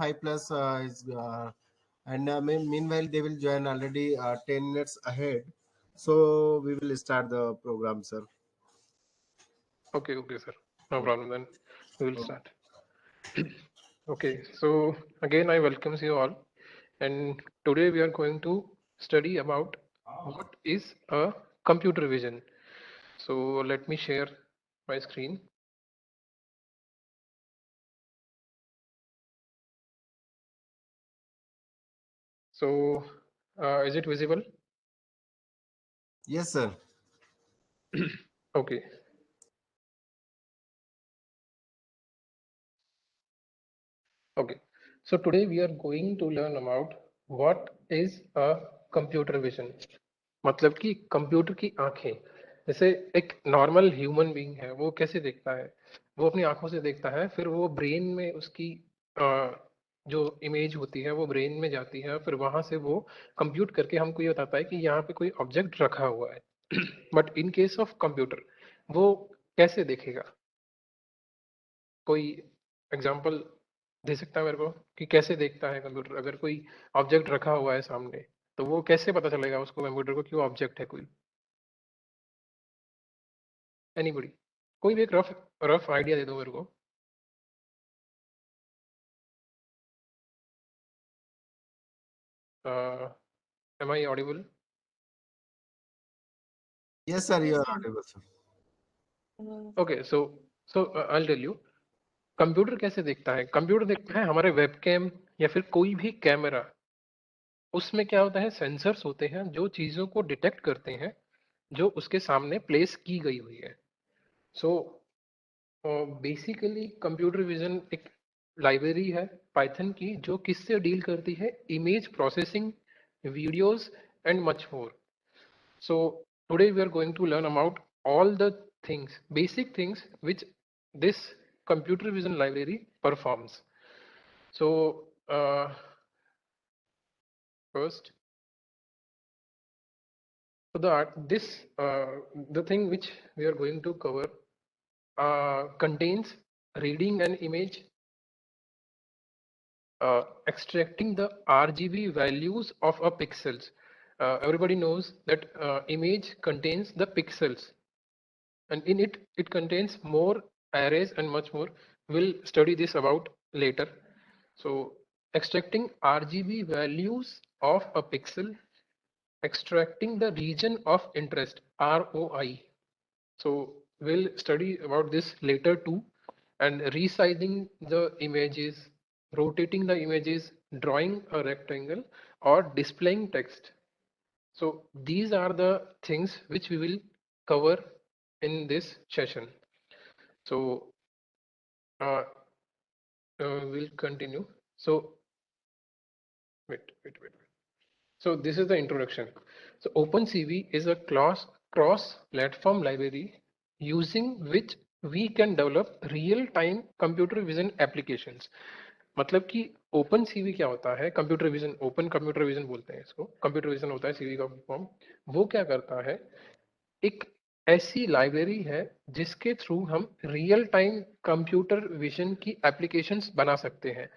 5 plus is and meanwhile they will join already 10 minutes ahead. So we will start the program, sir. Okay, sir. No problem. Then we will Oh, start. Okay, so again, I welcomes you all, and today we are going to study about what is a computer vision. So let me share my screen. So is it visible? yes, sir. Okay. Okay. So today we are going to learn about what is a computer vision. मतलब कि computer की आंखें, जैसे एक normal human being है वो कैसे देखता है, वो अपनी आंखों से देखता है, फिर वो ब्रेन में उसकी जो इमेज होती है वो ब्रेन में जाती है, फिर वहां से वो कंप्यूट करके हमको ये बताता है कि यहाँ पे कोई ऑब्जेक्ट रखा हुआ है. But in case of computer वो कैसे देखेगा? कोई एग्जांपल दे सकता है मेरे को कि कैसे देखता है कंप्यूटर? अगर कोई ऑब्जेक्ट रखा हुआ है सामने तो वो कैसे पता चलेगा उसको, कंप्यूटर को, कि वो ऑब्जेक्ट है कोई? एनीबडी? कोई भी एक रफ रफ आइडिया दे दो मेरे को. Am I audible? Yes, sir. You Yes, are sir. audible, sir. Okay, so I tell you. Computer कैसे देखता है? कंप्यूटर देखता है हमारे वेबकैम या फिर कोई भी कैमरा. उसमें क्या होता है, सेंसर्स होते हैं जो चीजों को डिटेक्ट करते हैं जो उसके सामने प्लेस की गई हुई है. सो बेसिकली कंप्यूटर विजन एक लाइब्रेरी है पाइथन की जो किससे डील करती है? Image processing, videos and much more. So today we are going to learn about all the things, basic things which this computer vision library performs. So first, so the thing which we are going to cover contains reading an image, extracting the RGB values of a pixels. Everybody knows that image contains the pixels, and in it contains more arrays and much more. We'll study this about later. So extracting RGB values of a pixel, extracting the region of interest, ROI. So we'll study about this later too, and resizing the images, rotating the images, drawing a rectangle, or displaying text. So these are the things which we will cover in this session. So uh, we'll continue. So wait. So this is the introduction. So OpenCV is a cross-platform library using which we can develop real-time computer vision applications. मतलब कि open CV क्या होता है? Computer vision, open computer vision बोलते हैं इसको. Computer vision होता है सीवी का फॉर्म. वो क्या करता है? एक ऐसी लाइब्रेरी है जिसके थ्रू हम रियल टाइम कंप्यूटर विजन की एप्लीकेशंस बना सकते हैं.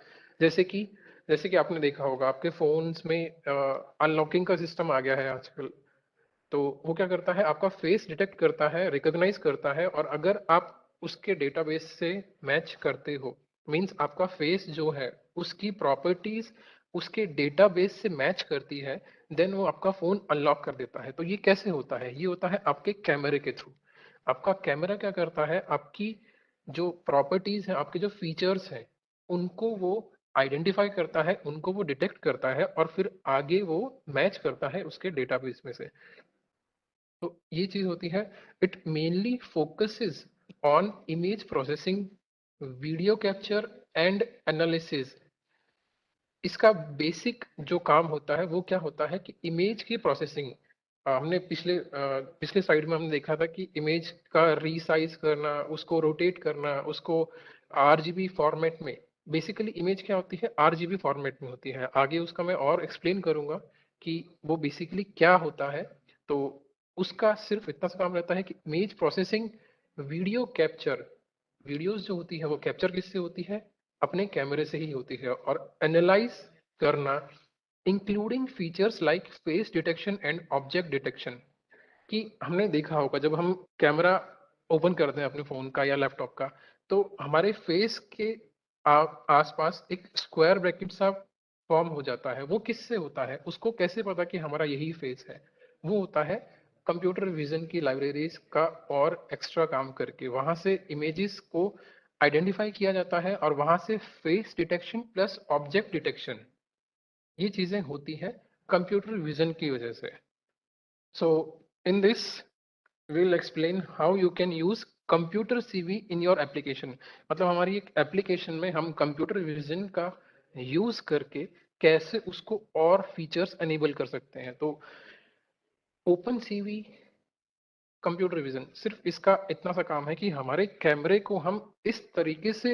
जैसे कि आपने देखा होगा आपके फोन्स में अनलॉकिंग का सिस्टम आ गया है आजकल. तो वो क्या करता है? आपका फेस डिटेक्ट करता है, रिकॉग्नाइज करता है, और अगर आप उसके डेटाबेस से मैच करते हो, मींस आपका फेस जो है उसकी प्रॉपर्टीज उसके डेटाबेस से मैच करती है, देन वो आपका फोन अनलॉक कर देता है. तो ये कैसे होता है? ये होता है आपके कैमरे के थ्रू. आपका कैमरा क्या करता है? आपकी जो प्रॉपर्टीज है, आपके जो फीचर्स हैं, उनको वो आइडेंटिफाई करता है, उनको वो डिटेक्ट करता है, और फिर आगे वो मैच करता है उसके डेटाबेस में से. तो ये चीज होती है. It mainly focuses on image processing, video capture and analysis. इसका बेसिक जो काम होता है वो क्या होता है कि इमेज की प्रोसेसिंग. हमने पिछले स्लाइड में हमने देखा था कि इमेज का रीसाइज करना, उसको रोटेट करना, उसको आरजीबी फॉर्मेट में. बेसिकली इमेज क्या होती है? आरजीबी फॉर्मेट में होती है. आगे उसका मैं और एक्सप्लेन करूंगा कि वो बेसिकली क्या होता है. तो उसका सिर्फ इतना सा काम रहता है कि image processing, video capture. Videos जो होती है वो कैप्चर किससे होती है? अपने कैमरे से ही होती है, और एनालाइज करना including features like face detection and object detection. कि हमने देखा होगा जब हम कैमरा ओपन करते हैं अपने फोन का या लैपटॉप का, तो हमारे फेस के आसपास एक स्क्वायर ब्रैकेट सा फॉर्म हो जाता है। वो किससे होता है, उसको कैसे पता कि हमारा यही फेस है? वो होता है कंप्यूटर विजन की लाइब्रेरीज का और एक्स्ट्रा काम करके, वहां से इमेजेस को आइडेंटिफाई किया जाता है, और वहां से face detection plus object detection, ये चीजें होती है कंप्यूटर विजन की वजह से। So in this we'll explain how you can use computer CV in your application। मतलब हमारी एक एप्लीकेशन में हम कंप्यूटर विजन का यूज करके कैसे उसको और फीचर्स एनेबल कर सकते हैं। तो ओपन सीवी कंप्यूटर विजन सिर्फ इसका इतना सा काम है कि हमारे कैमरे को हम इस तरीके से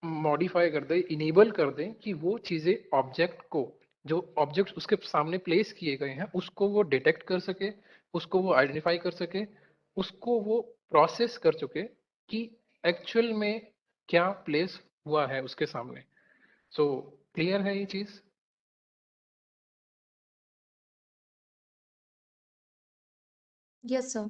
मॉडिफाई कर दें, इनेबल कर दें कि वो चीज़ें ऑब्जेक्ट को, जो ऑब्जेक्ट उसके सामने प्लेस किए गए हैं उसको वो डिटेक्ट कर सके, उसको वो आइडेंटिफाई कर सके, उसको वो प्रोसेस कर चुके कि एक्चुअल में क्या प्लेस हुआ है उसके सामने। सो क्लियर है ये चीज़? Yes, sir.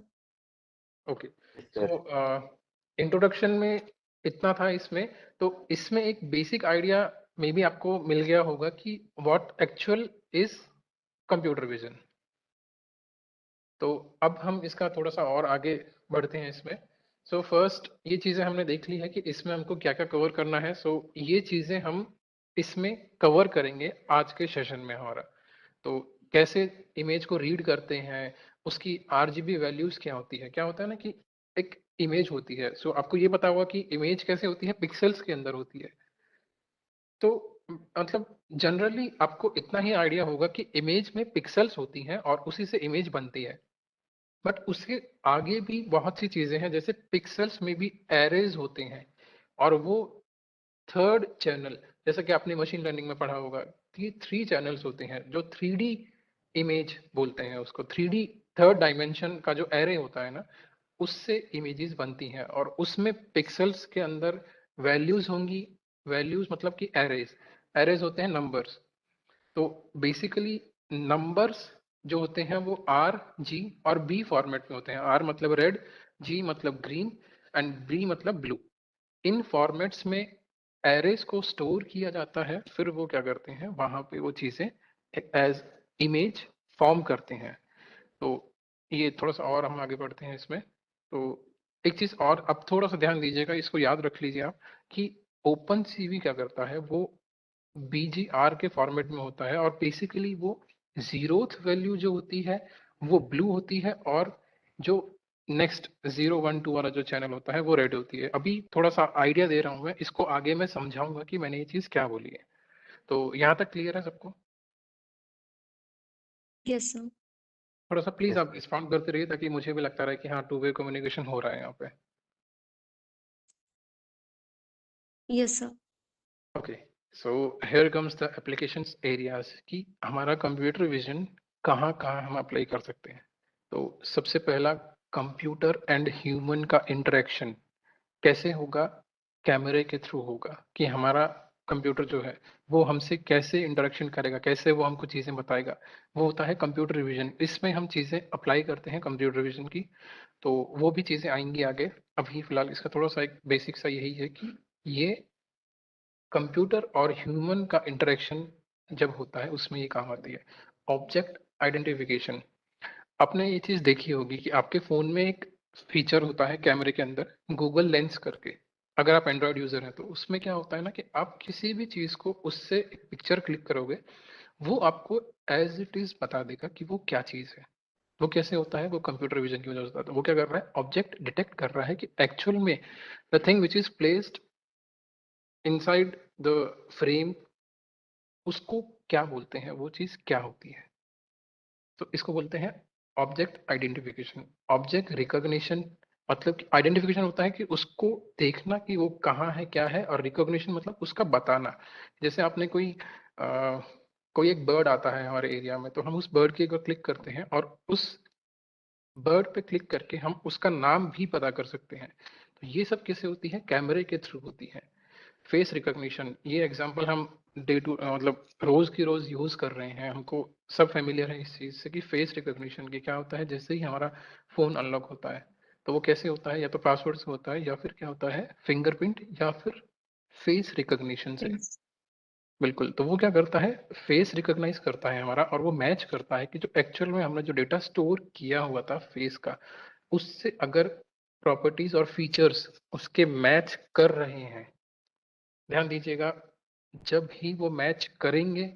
Okay. Sir. So introduction में इतना था इसमें। तो इसमें एक बेसिक आइडिया मे बी आपको मिल गया होगा कि what actual is computer vision. तो अब हम इसका थोड़ा सा और आगे बढ़ते हैं इसमें। सो फर्स्ट ये चीज़ें हमने देख ली है कि इसमें हमको क्या क्या कवर करना है। सो ये चीज़ें हम इसमें कवर करेंगे आज के सेशन में हमारा। तो कैसे इमेज को रीड करते हैं, उसकी आरजीबी वैल्यूज क्या होती है। क्या होता है ना कि एक इमेज होती है, सो आपको ये पता होगा कि इमेज कैसे होती है, पिक्सेल्स के अंदर होती है। तो मतलब जनरली आपको इतना ही आइडिया होगा कि इमेज में पिक्सेल्स होती हैं और उसी से इमेज बनती है। बट उसके आगे भी बहुत सी चीजें हैं, जैसे पिक्सेल्स में भी एरेज होते हैं, और वो थर्ड चैनल, जैसा कि आपने मशीन लर्निंग में पढ़ा होगा कि 3 चैनल्स होते हैं जो 3D इमेज बोलते हैं उसको। 3D थर्ड डायमेंशन का जो एरे होता है ना, उससे इमेजेस बनती हैं, और उसमें पिक्सेल्स के अंदर वैल्यूज होंगी। वैल्यूज मतलब कि एरेज, एरेज होते हैं नंबर्स। तो बेसिकली नंबर्स जो होते हैं वो आर, जी और बी फॉर्मेट में होते हैं। आर मतलब रेड, जी मतलब ग्रीन एंड बी मतलब ब्लू। इन फॉर्मेट्स में एरेज को स्टोर किया जाता है, फिर वो क्या करते हैं वहां पे वो चीजें एज इमेज फॉर्म करते हैं। तो ये थोड़ा सा और हम आगे बढ़ते हैं इसमें। तो एक चीज और अब थोड़ा सा ध्यान दीजिएगा, इसको याद रख लीजिए आप, कि ओपन सीवी क्या करता है, वो बीजीआर के फॉर्मेट में होता है, और बेसिकली वो जीरोथ वैल्यू जो होती है वो ब्लू होती है, और जो नेक्स्ट 0 1 2 वाला जो चैनल होता है वो रेड होती है। अभी थोड़ा सा आइडिया दे रहा हूँ मैं, इसको आगे मैं समझाऊंगा कि मैंने ये चीज क्या बोली है। तो यहाँ तक क्लियर है सबको? Yes, sir. थोड़ा सा प्लीज Yes. आप रिस्पॉन्ड करते रहिए, ताकि मुझे भी लगता रहे कि हाँ, टू वे कम्युनिकेशन हो रहा है यहाँ पे। Yes, sir. Okay. So here comes the applications areas, कि हमारा कंप्यूटर विजन कहाँ कहाँ हम अप्लाई कर सकते हैं। तो सबसे पहला, कंप्यूटर एंड ह्यूमन का इंटरेक्शन कैसे होगा? कैमरे के थ्रू होगा, कि हमारा कंप्यूटर जो है वो हमसे कैसे इंटरेक्शन करेगा, कैसे वो हमको चीज़ें बताएगा। वो होता है कंप्यूटर विजन। इसमें हम चीज़ें अप्लाई करते हैं कंप्यूटर विजन की। तो वो भी चीज़ें आएंगी आगे। अभी फिलहाल इसका थोड़ा सा एक बेसिक सा यही है कि ये कंप्यूटर और ह्यूमन का इंटरेक्शन जब होता है उसमें ये काम आती है। ऑब्जेक्ट आइडेंटिफिकेशन, आपने ये चीज देखी होगी कि आपके फोन में एक फीचर होता है कैमरे के अंदर, गूगल लेंस करके। अगर आप एंड्रॉयड यूजर हैं तो उसमें क्या होता है ना कि आप किसी भी चीज को उससे एक पिक्चर क्लिक करोगे, वो आपको एज इट इज बता देगा कि वो क्या चीज है। वो कैसे होता है? वो कंप्यूटर विजन की वजह से होता है। वो क्या कर रहा है, ऑब्जेक्ट डिटेक्ट कर रहा है कि एक्चुअल में the thing which is placed inside the frame, उसको क्या बोलते हैं, वो चीज क्या होती है। तो इसको बोलते हैं ऑब्जेक्ट आइडेंटिफिकेशन। ऑब्जेक्ट रिकॉग्निशन मतलब कि आइडेंटिफिकेशन होता है कि उसको देखना कि वो कहाँ है क्या है, और रिकॉग्निशन मतलब उसका बताना। जैसे आपने कोई एक बर्ड आता है हमारे एरिया में, तो हम उस बर्ड की अगर क्लिक करते हैं और उस बर्ड पे क्लिक करके हम उसका नाम भी पता कर सकते हैं। तो ये सब कैसे होती है? कैमरे के थ्रू होती है। फेस रिकॉग्निशन, ये एग्जांपल हम डे टू मतलब रोज की रोज यूज कर रहे हैं, हमको सब फेमिलियर है इस चीज से कि फेस रिकॉग्निशन की क्या होता है। जैसे ही हमारा फोन अनलॉक होता है तो वो कैसे होता है, या तो पासवर्ड से होता है या फिर क्या होता है फिंगरप्रिंट या फिर फेस रिकॉग्निशन से। Yes. बिल्कुल, तो वो क्या करता है, फेस रिकॉग्नाइज करता है हमारा, और वो मैच करता है कि जो एक्चुअल में हमने जो डेटा स्टोर किया हुआ था फेस का, उससे अगर प्रॉपर्टीज और फीचर्स उसके मैच कर रहे हैं, ध्यान दीजिएगा, जब ही वो मैच करेंगे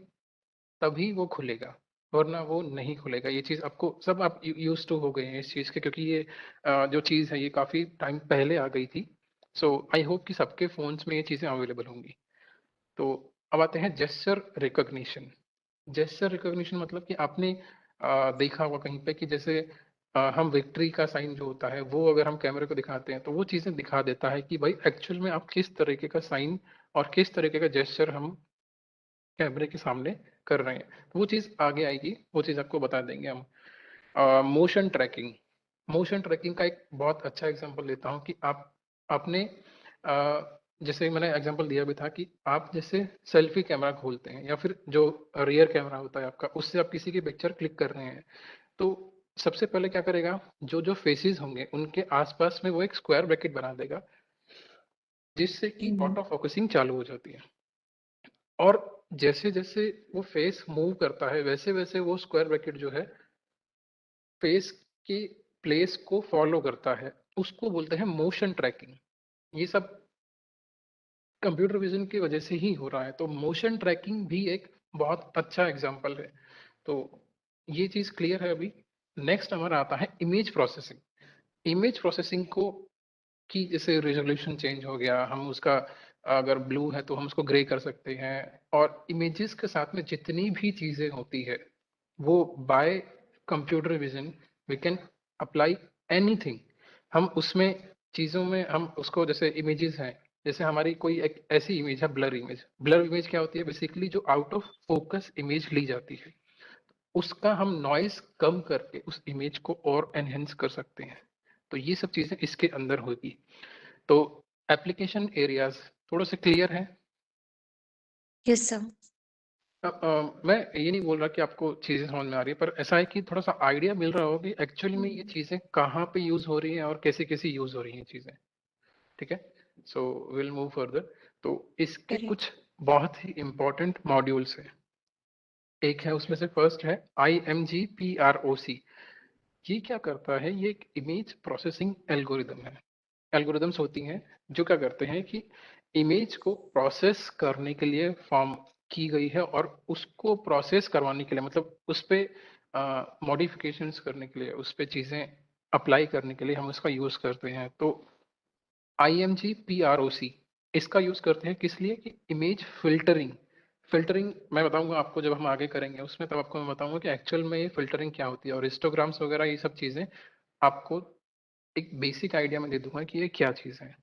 तभी वो खुलेगा, वरना वो नहीं खुलेगा। ये चीज आपको सब आप यूज टू हो गए हैं इस चीज के, क्योंकि ये जो चीज है ये काफी टाइम पहले आ गई थी। सो आई होप कि सबके फोन्स में ये चीजें अवेलेबल होंगी। तो अब आते हैं जेस्चर रिकॉग्निशन। जेस्चर रिकॉग्निशन मतलब कि आपने देखा होगा कहीं पे कि जैसे हम विक्ट्री का साइन जो होता है वो अगर हम कैमरे को दिखाते हैं तो वो चीजें दिखा देता है कि भाई एक्चुअल में आप किस तरीके का साइन और किस तरीके का जेस्चर हम कैमरे के सामने कर रहे हैं। तो वो चीज आगे आएगी, वो चीज आपको बता देंगे हम। मोशन ट्रैकिंग, मोशन ट्रैकिंग का एक बहुत अच्छा एग्जांपल लेता हूँ कि आपने जैसे मैंने एग्जांपल दिया भी था कि आप जैसे सेल्फी कैमरा खोलते हैं या फिर जो रियर कैमरा होता है आपका, उससे आप किसी की पिक्चर क्लिक कर रहे हैं, तो सबसे पहले क्या करेगा, जो जो फेसेस होंगे उनके आसपास में वो एक स्क्वायर ब्रैकेट बना देगा, जिससे कि ऑटो फोकसिंग चालू हो जाती है। और जैसे जैसे वो फेस मूव करता है वैसे वैसे वो स्क्वायर ब्रैकेट जो है फेस की प्लेस को फॉलो करता है, उसको बोलते हैं मोशन ट्रैकिंग। ये सब कंप्यूटर विजन की वजह से ही हो रहा है, तो मोशन ट्रैकिंग भी एक बहुत अच्छा एग्जांपल है। तो ये चीज क्लियर है अभी। नेक्स्ट हमारा आता है इमेज प्रोसेसिंग। इमेज प्रोसेसिंग को कि जैसे रेजोल्यूशन चेंज हो गया, हम उसका अगर ब्लू है तो हम उसको ग्रे कर सकते हैं, और इमेजेस के साथ में जितनी भी चीजें होती है वो by computer vision we can apply anything. हम उसमें चीजों में हम उसको, जैसे इमेजेस हैं, जैसे हमारी कोई एक ऐसी इमेज है ब्लर इमेज। ब्लर इमेज क्या होती है, बेसिकली जो आउट ऑफ फोकस इमेज ली जाती है, उसका हम नॉइस कम करके उस इमेज को और एनहेंस कर सकते हैं। तो ये सब चीजें इसके अंदर होगी। तो एप्लीकेशन एरियाज थोड़ा सा क्लियर है। Yes, sir. मैं ये नहीं बोल रहा कि आपको चीजें समझ में आ रही है, पर ऐसा है कि थोड़ा सा आइडिया मिल रहा हो कि एक्चुअली में ये चीजें कहाँ पे यूज हो रही हैं और कैसे कैसे यूज हो रही हैं चीजें। ठीक है, सो विल मूव फर्दर। तो इसके Correct. कुछ बहुत ही इंपॉर्टेंट मॉड्यूल्स हैं। एक है उसमें से फर्स्ट है IMG PROC। ये क्या करता है, ये एक इमेज प्रोसेसिंग एल्गोरिदम है। एल्गोरिदम्स होती हैं जो क्या करते हैं कि इमेज को प्रोसेस करने के लिए फॉर्म की गई है, और उसको प्रोसेस करवाने के लिए मतलब उस पे मॉडिफिकेशंस करने के लिए, उस पे चीजें अप्लाई करने के लिए हम उसका यूज करते हैं। तो IMG PROC इसका यूज करते हैं किस लिए, कि इमेज फिल्टरिंग। फिल्टरिंग मैं बताऊंगा आपको जब हम आगे करेंगे उसमें, तब आपको मैं बताऊंगा कि एक्चुअल में ये फिल्टरिंग क्या होती है, और हिस्टोग्राम्स वगैरह ये सब चीजें आपको एक बेसिक आइडिया में दे दूंगा कि ये क्या चीज है।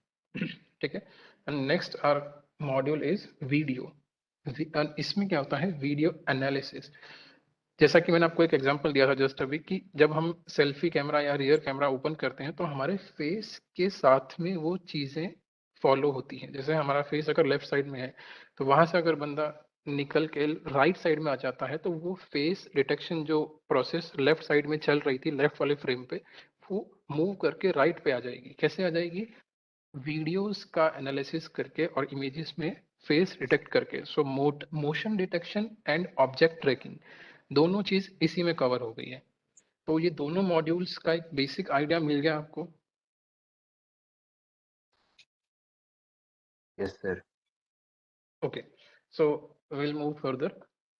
ठीक है। And next our module is video. इसमें क्या होता है, वीडियो एनालिसिस। जैसा कि मैंने आपको एक एग्जांपल दिया था जस्ट अभी, कि जब हम सेल्फी कैमरा या रियर कैमरा ओपन करते हैं तो हमारे फेस के साथ में वो चीजें फॉलो होती हैं। जैसे हमारा फेस अगर लेफ्ट साइड में है तो वहां से अगर बंदा निकल के राइट साइड में आ जाता है तो वो फेस डिटेक्शन जो प्रोसेस लेफ्ट साइड में चल रही थी लेफ्ट वाले फ्रेम पे, वो मूव करके राइट पे आ जाएगी। कैसे आ जाएगी, वीडियोस का एनालिसिस करके और इमेजेस में फेस डिटेक्ट करके। सो motion detection and object tracking दोनों चीज इसी में कवर हो गई है। तो ये दोनों मॉड्यूल्स का एक बेसिक आइडिया मिल गया आपको। Yes sir. Okay, so will move further.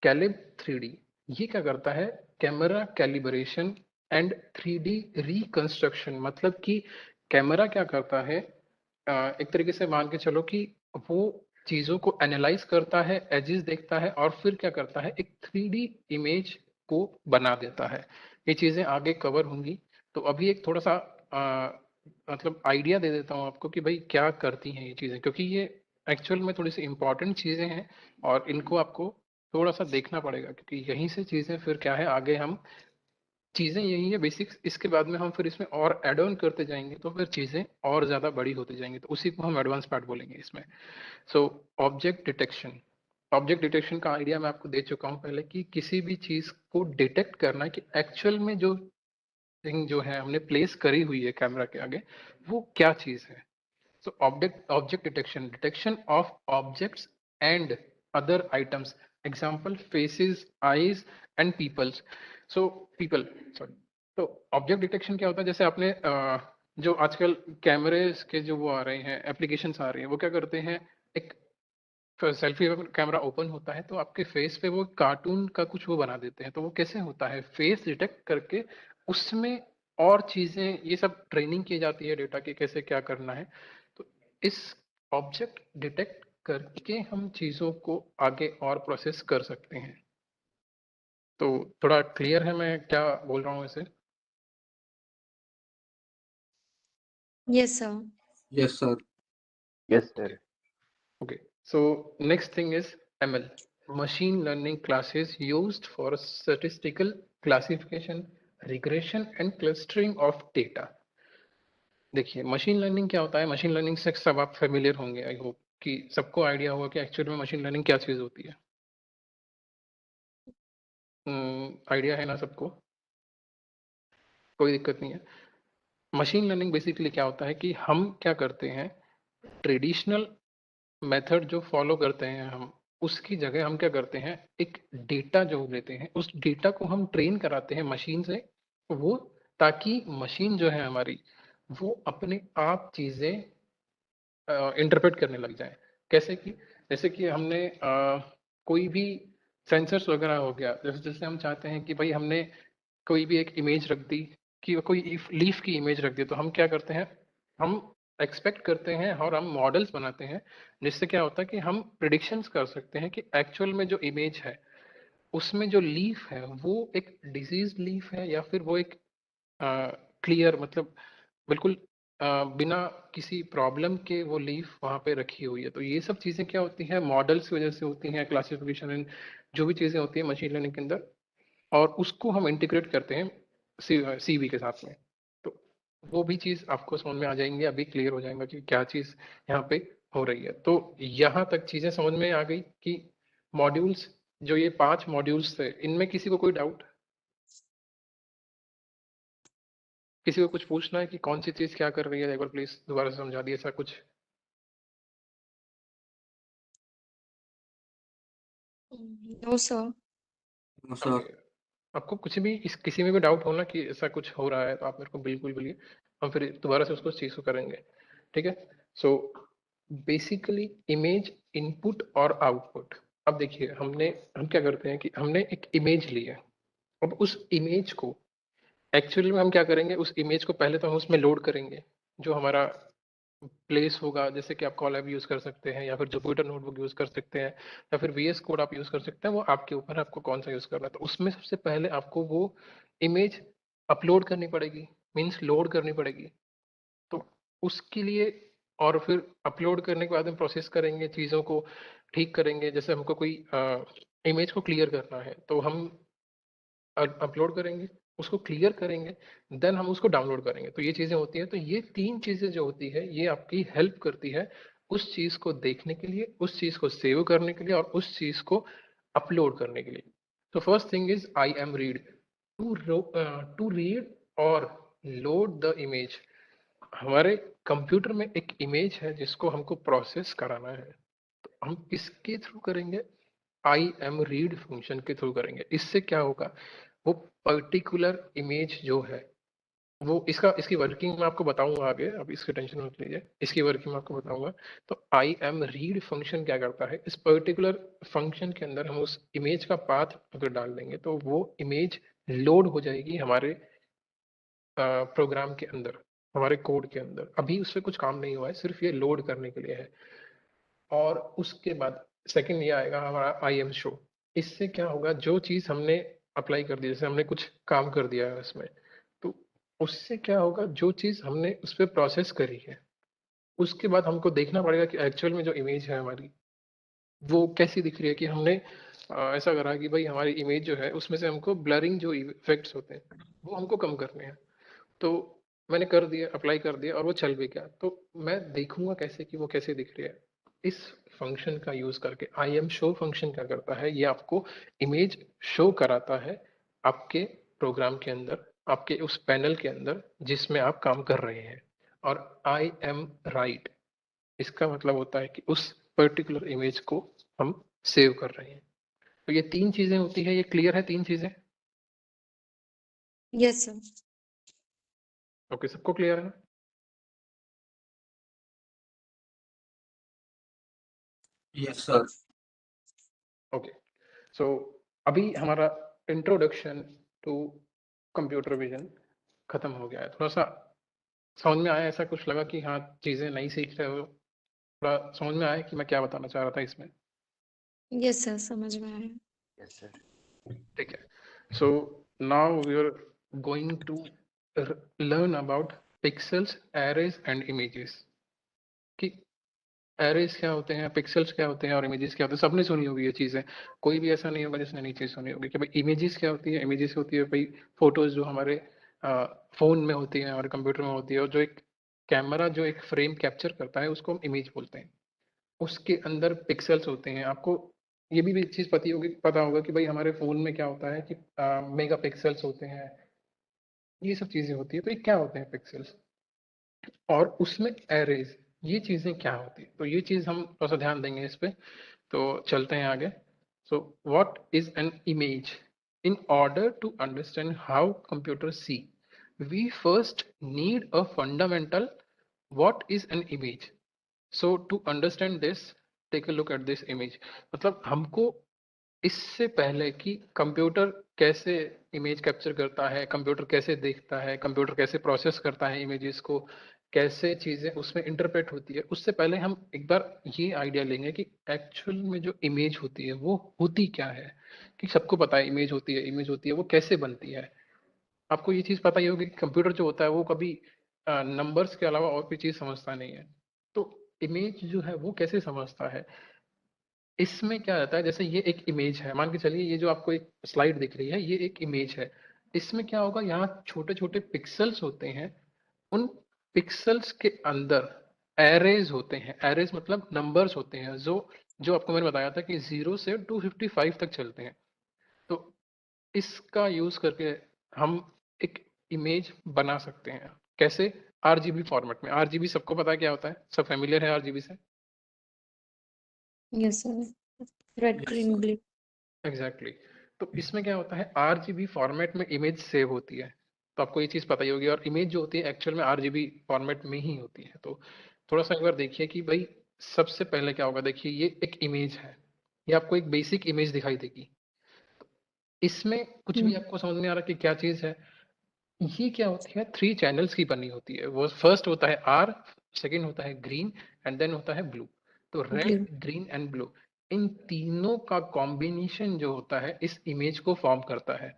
Caleb 3D ये क्या करता है, camera calibration and 3D reconstruction. मतलब कि कैमरा क्या करता है, एक तरीके से मान के चलो कि वो चीजों को एनालाइज करता है, एजेस देखता है, और फिर क्या करता है, एक 3D इमेज को बना देता है। ये चीजें आगे कवर होंगी। तो अभी एक थोड़ा सा मतलब आइडिया दे देता हूँ आपको कि भाई क्या करती हैं ये चीजें, क्योंकि ये एक्चुअल में थोड़ी सी इंपॉर्टेंट चीजें हैं और इनको आपको थोड़ा सा देखना पड़ेगा, क्योंकि यहीं से चीजें फिर क्या है आगे हम चीज़ें यही है बेसिक्स, इसके बाद में हम फिर इसमें और ऐड ऑन करते जाएंगे तो फिर चीज़ें और ज़्यादा बड़ी होती जाएंगी, तो उसी को हम एडवांस पार्ट बोलेंगे इसमें। So object detection, object detection का आइडिया मैं आपको दे चुका हूँ पहले कि किसी भी चीज़ को डिटेक्ट करना कि एक्चुअल में जो थिंग जो है हमने प्लेस करी हुई है कैमरा के आगे वो क्या चीज़ है। So object detection, detection of objects and other items. Example, faces, eyes and peoples. So people, sorry. तो ऑब्जेक्ट डिटेक्शन क्या होता है, जैसे आपने जो आजकल कैमरेज के जो वो आ रहे हैं एप्लीकेशंस आ रही हैं, वो क्या करते हैं, एक सेल्फी कैमरा ओपन होता है तो आपके फेस पे वो कार्टून का कुछ वो बना देते हैं। तो वो कैसे होता है, फेस डिटेक्ट करके उसमें और चीजें, ये सब ट्रेनिंग की जाती है डेटा की कैसे क्या करना है। तो इस ऑब्जेक्ट डिटेक्ट करके हम चीजों को आगे और प्रोसेस कर सकते हैं। तो थोड़ा क्लियर है मैं क्या बोल रहा हूँ इसे? Yes, sir. Yes, sir. Yes, sir. Okay, so next thing is ML, machine learning classes used for statistical classification, regression and clustering of data. देखिए मशीन लर्निंग क्या होता है, मशीन लर्निंग से सब आप फेमिलियर होंगे, आई होप कि सबको आइडिया होगा कि एक्चुअली में मशीन लर्निंग क्या चीज़ होती है। आइडिया है ना सबको? कोई दिक्कत नहीं है। मशीन लर्निंग बेसिकली क्या होता है कि हम क्या करते हैं, ट्रेडिशनल मेथड जो फॉलो करते हैं हम, उसकी जगह हम क्या करते हैं, एक डेटा जो लेते हैं उस डेटा को हम ट्रेन कराते हैं मशीन से, वो ताकि मशीन जो है हमारी वो अपने आप चीज़ें इंटरप्रेट करने लग जाए। कैसे कि जैसे कि हमने कोई भी सेंसर्स वगैरह हो गया, जैसे जैसे हम चाहते हैं कि भाई हमने कोई भी एक इमेज रख दी, कि कोई लीफ की इमेज रख दी, तो हम क्या करते हैं, हम एक्सपेक्ट करते हैं और हम मॉडल्स बनाते हैं जिससे क्या होता है कि हम प्रिडिक्शंस कर सकते हैं कि एक्चुअल में जो इमेज है उसमें जो लीफ है वो एक डिजीज लीफ है या फिर वो एक क्लियर, मतलब बिल्कुल बिना किसी प्रॉब्लम के वो लीफ वहाँ पे रखी हुई है। तो ये सब चीज़ें क्या होती हैं, मॉडल्स की वजह से होती हैं, क्लासिफिकेशन एंड जो भी चीज़ें होती हैं मशीन लर्निंग के अंदर, और उसको हम इंटीग्रेट करते हैं सीवी के साथ में। तो वो भी चीज़ आपको समझ में आ जाएंगे, अभी क्लियर हो जाएगा कि क्या चीज़ यहाँ पे हो रही है। तो यहाँ तक चीज़ें समझ में आ गई कि मॉड्यूल्स, जो ये 5 मॉड्यूल्स थे, इनमें किसी को कोई डाउट, किसी को कुछ पूछना है कि कौन सी चीज़ क्या कर रही है, एक बार प्लीज दोबारा से समझा दिए ऐसा कुछ। No, sir. No, sir. Okay. आपको कुछ भी किसी में भी डाउट हो ना कि ऐसा कुछ हो रहा है तो आप मेरे को बिल्कुल बोलिए, हम फिर दोबारा से उसको चीज़ को करेंगे। ठीक है। सो बेसिकली इमेज इनपुट और आउटपुट। अब देखिए हम क्या करते हैं कि हमने एक इमेज ली है, अब उस इमेज को एक्चुअली में हम क्या करेंगे, उस इमेज को पहले तो हम उसमें लोड करेंगे, जो हमारा प्लेस होगा, जैसे कि आप कॉलैब यूज कर सकते हैं या फिर जुपिटर नोटबुक यूज कर सकते हैं या फिर वीएस कोड आप यूज कर सकते हैं, वो आपके ऊपर है, आपको कौन सा यूज करना है। तो उसमें सबसे पहले आपको वो इमेज अपलोड करनी पड़ेगी, मीन्स लोड करनी पड़ेगी। तो उसके लिए, और फिर अपलोड करने के बाद हम प्रोसेस करेंगे, चीज़ों को ठीक करेंगे। जैसे हमको कोई इमेज को क्लियर करना है तो हम अपलोड करेंगे, उसको क्लियर करेंगे, देन हम उसको डाउनलोड करेंगे। तो ये चीज़ें होती हैं। तो ये 3 चीज़ें जो होती है ये आपकी हेल्प करती है उस चीज़ को देखने के लिए, उस चीज़ को सेव करने के लिए और उस चीज़ को अपलोड करने के लिए। तो first thing is I am read, to read और लोड द इमेज। हमारे कंप्यूटर में एक इमेज है जिसको हमको प्रोसेस कराना है, तो हम किसके थ्रू करेंगे, आई एम रीड फंक्शन के थ्रू करेंगे। इससे क्या होगा, वो पर्टिकुलर इमेज जो है वो इसकी वर्किंग मैं आपको बताऊंगा आगे, अब इसकी टेंशन मत लीजिए, इसकी वर्किंग मैं आपको बताऊंगा। तो आई एम रीड फंक्शन क्या करता है, इस पर्टिकुलर फंक्शन के अंदर हम उस इमेज का पाथ अगर डाल देंगे तो वो इमेज लोड हो जाएगी हमारे प्रोग्राम के अंदर, हमारे कोड के अंदर। अभी उस पर कुछ काम नहीं हुआ है, सिर्फ ये लोड करने के लिए है। और उसके बाद सेकंड ये आएगा हमारा आई एम शो। इससे क्या होगा, जो चीज़ हमने अप्लाई कर दी, जैसे हमने कुछ काम कर दिया है उसमें, तो उससे क्या होगा, जो चीज़ हमने उस पर प्रोसेस करी है उसके बाद हमको देखना पड़ेगा कि एक्चुअल में जो इमेज है हमारी वो कैसी दिख रही है, कि हमने ऐसा करा कि भाई हमारी इमेज जो है उसमें से हमको ब्लरिंग जो इफेक्ट्स होते हैं वो हमको कम करने हैं। तो मैंने कर दिया, अप्लाई कर दिया और वो चल भी गया। तो मैं देखूंगा कैसे कि वो कैसे दिख रही है। इस फंक्शन का यूज करके आई एम शो फंक्शन क्या करता है, ये आपको इमेज शो कराता है आपके प्रोग्राम के अंदर, आपके उस पैनल के अंदर जिसमें आप काम कर रहे हैं। और आई एम राइट, इसका मतलब होता है कि उस पर्टिकुलर इमेज को हम सेव कर रहे हैं। तो ये तीन चीजें होती है, ये क्लियर है तीन चीजें? Yes, sir. ओके, सबको क्लियर है ना? Yes, sir. ओके, सो अभी हमारा इंट्रोडक्शन टू कंप्यूटर विजन खत्म हो गया है। थोड़ा सा समझ में आया? ऐसा कुछ लगा कि हाँ चीजें नई सीख रहे हो? थोड़ा समझ में आया कि मैं क्या बताना चाह रहा था इसमें? Yes, sir. समझ में आया। Yes, sir. ठीक है, so now we are going to learn about pixels, arrays and images. कि एरेज क्या होते हैं, पिक्सेल्स क्या होते हैं और इमेजेस क्या होते हैं। सबने सुनी होगी ये चीजें, कोई भी ऐसा नहीं होगा जिसने नई चीज सुनी होगी। कि भाई इमेजेस क्या होती है? इमेजेस होती है भाई फोटोज जो हमारे फोन में होती है, हमारे कंप्यूटर में होती है, और जो एक कैमरा जो एक फ्रेम कैप्चर करता है उसको हम इमेज बोलते हैं। उसके अंदर पिक्सेल्स होते हैं। आपको ये भी चीज पता होगा कि भाई हमारे फोन में क्या होता है कि मेगा पिक्सेल्स होते हैं, ये सब चीजें होती है। तो ये क्या होते हैं पिक्सेल्स? और उसमें एरेज, ये चीजें क्या होती है? तो ये चीज हम थोड़ा सा ध्यान देंगे इस पे। तो चलते हैं आगे। So what is an image? In order to understand how computer see, we first need a fundamental what is an image. So to understand this, take a look at this image. मतलब हमको इससे पहले कि computer कैसे image capture करता है, computer कैसे देखता है, कंप्यूटर कैसे प्रोसेस करता है इमेजेस को, कैसे चीजें उसमें इंटरप्रेट होती है, उससे पहले हम एक बार ये आइडिया लेंगे कि एक्चुअल में जो इमेज होती है वो होती क्या है। कि सबको पता है इमेज होती है, इमेज होती है, वो कैसे बनती है। आपको ये चीज पता ही होगी कि कंप्यूटर जो होता है वो कभी नंबर्स के अलावा और कोई चीज समझता नहीं है। तो इमेज जो है वो कैसे समझता है? इसमें क्या रहता है, जैसे ये एक इमेज है, मान के चलिए ये जो आपको एक स्लाइड दिख रही है ये एक इमेज है। इसमें क्या होगा, यहाँ छोटे छोटे पिक्सेल्स होते हैं। उन पिक्सेल्स के अंदर एरेज होते हैं। एरेज मतलब नंबर्स होते हैं जो जो आपको मैंने बताया था कि 0 से 255 तक चलते हैं। तो इसका यूज करके हम एक इमेज बना सकते हैं। कैसे? आरजीबी फॉर्मेट में। आरजीबी सबको पता है क्या होता है, सब फेमिलियर है आरजीबी से? Yes, sir. Red, Yes, green, sir. blue. Exactly तो इसमें क्या होता है, आरजीबी फॉर्मेट में इमेज सेव होती है। तो आपको ये चीज पता ही होगी। और इमेज जो होती है एक्चुअल में आरजीबी फॉर्मेट में ही होती है। तो थोड़ा सा एक बार देखिए कि भाई सबसे पहले क्या होगा। देखिए ये एक इमेज है, ये आपको एक बेसिक इमेज दिखाई देगी। इसमें कुछ भी Hmm. आपको समझ नहीं आ रहा कि क्या चीज है। ये क्या होती है, 3 चैनल्स की बनी होती है। वो फर्स्ट होता है आर, सेकेंड होता है ग्रीन, एंड देन होता है ब्लू। तो red, Blue. Green and blue, इन तीनों का कॉम्बिनेशन जो होता है इस इमेज को फॉर्म करता है।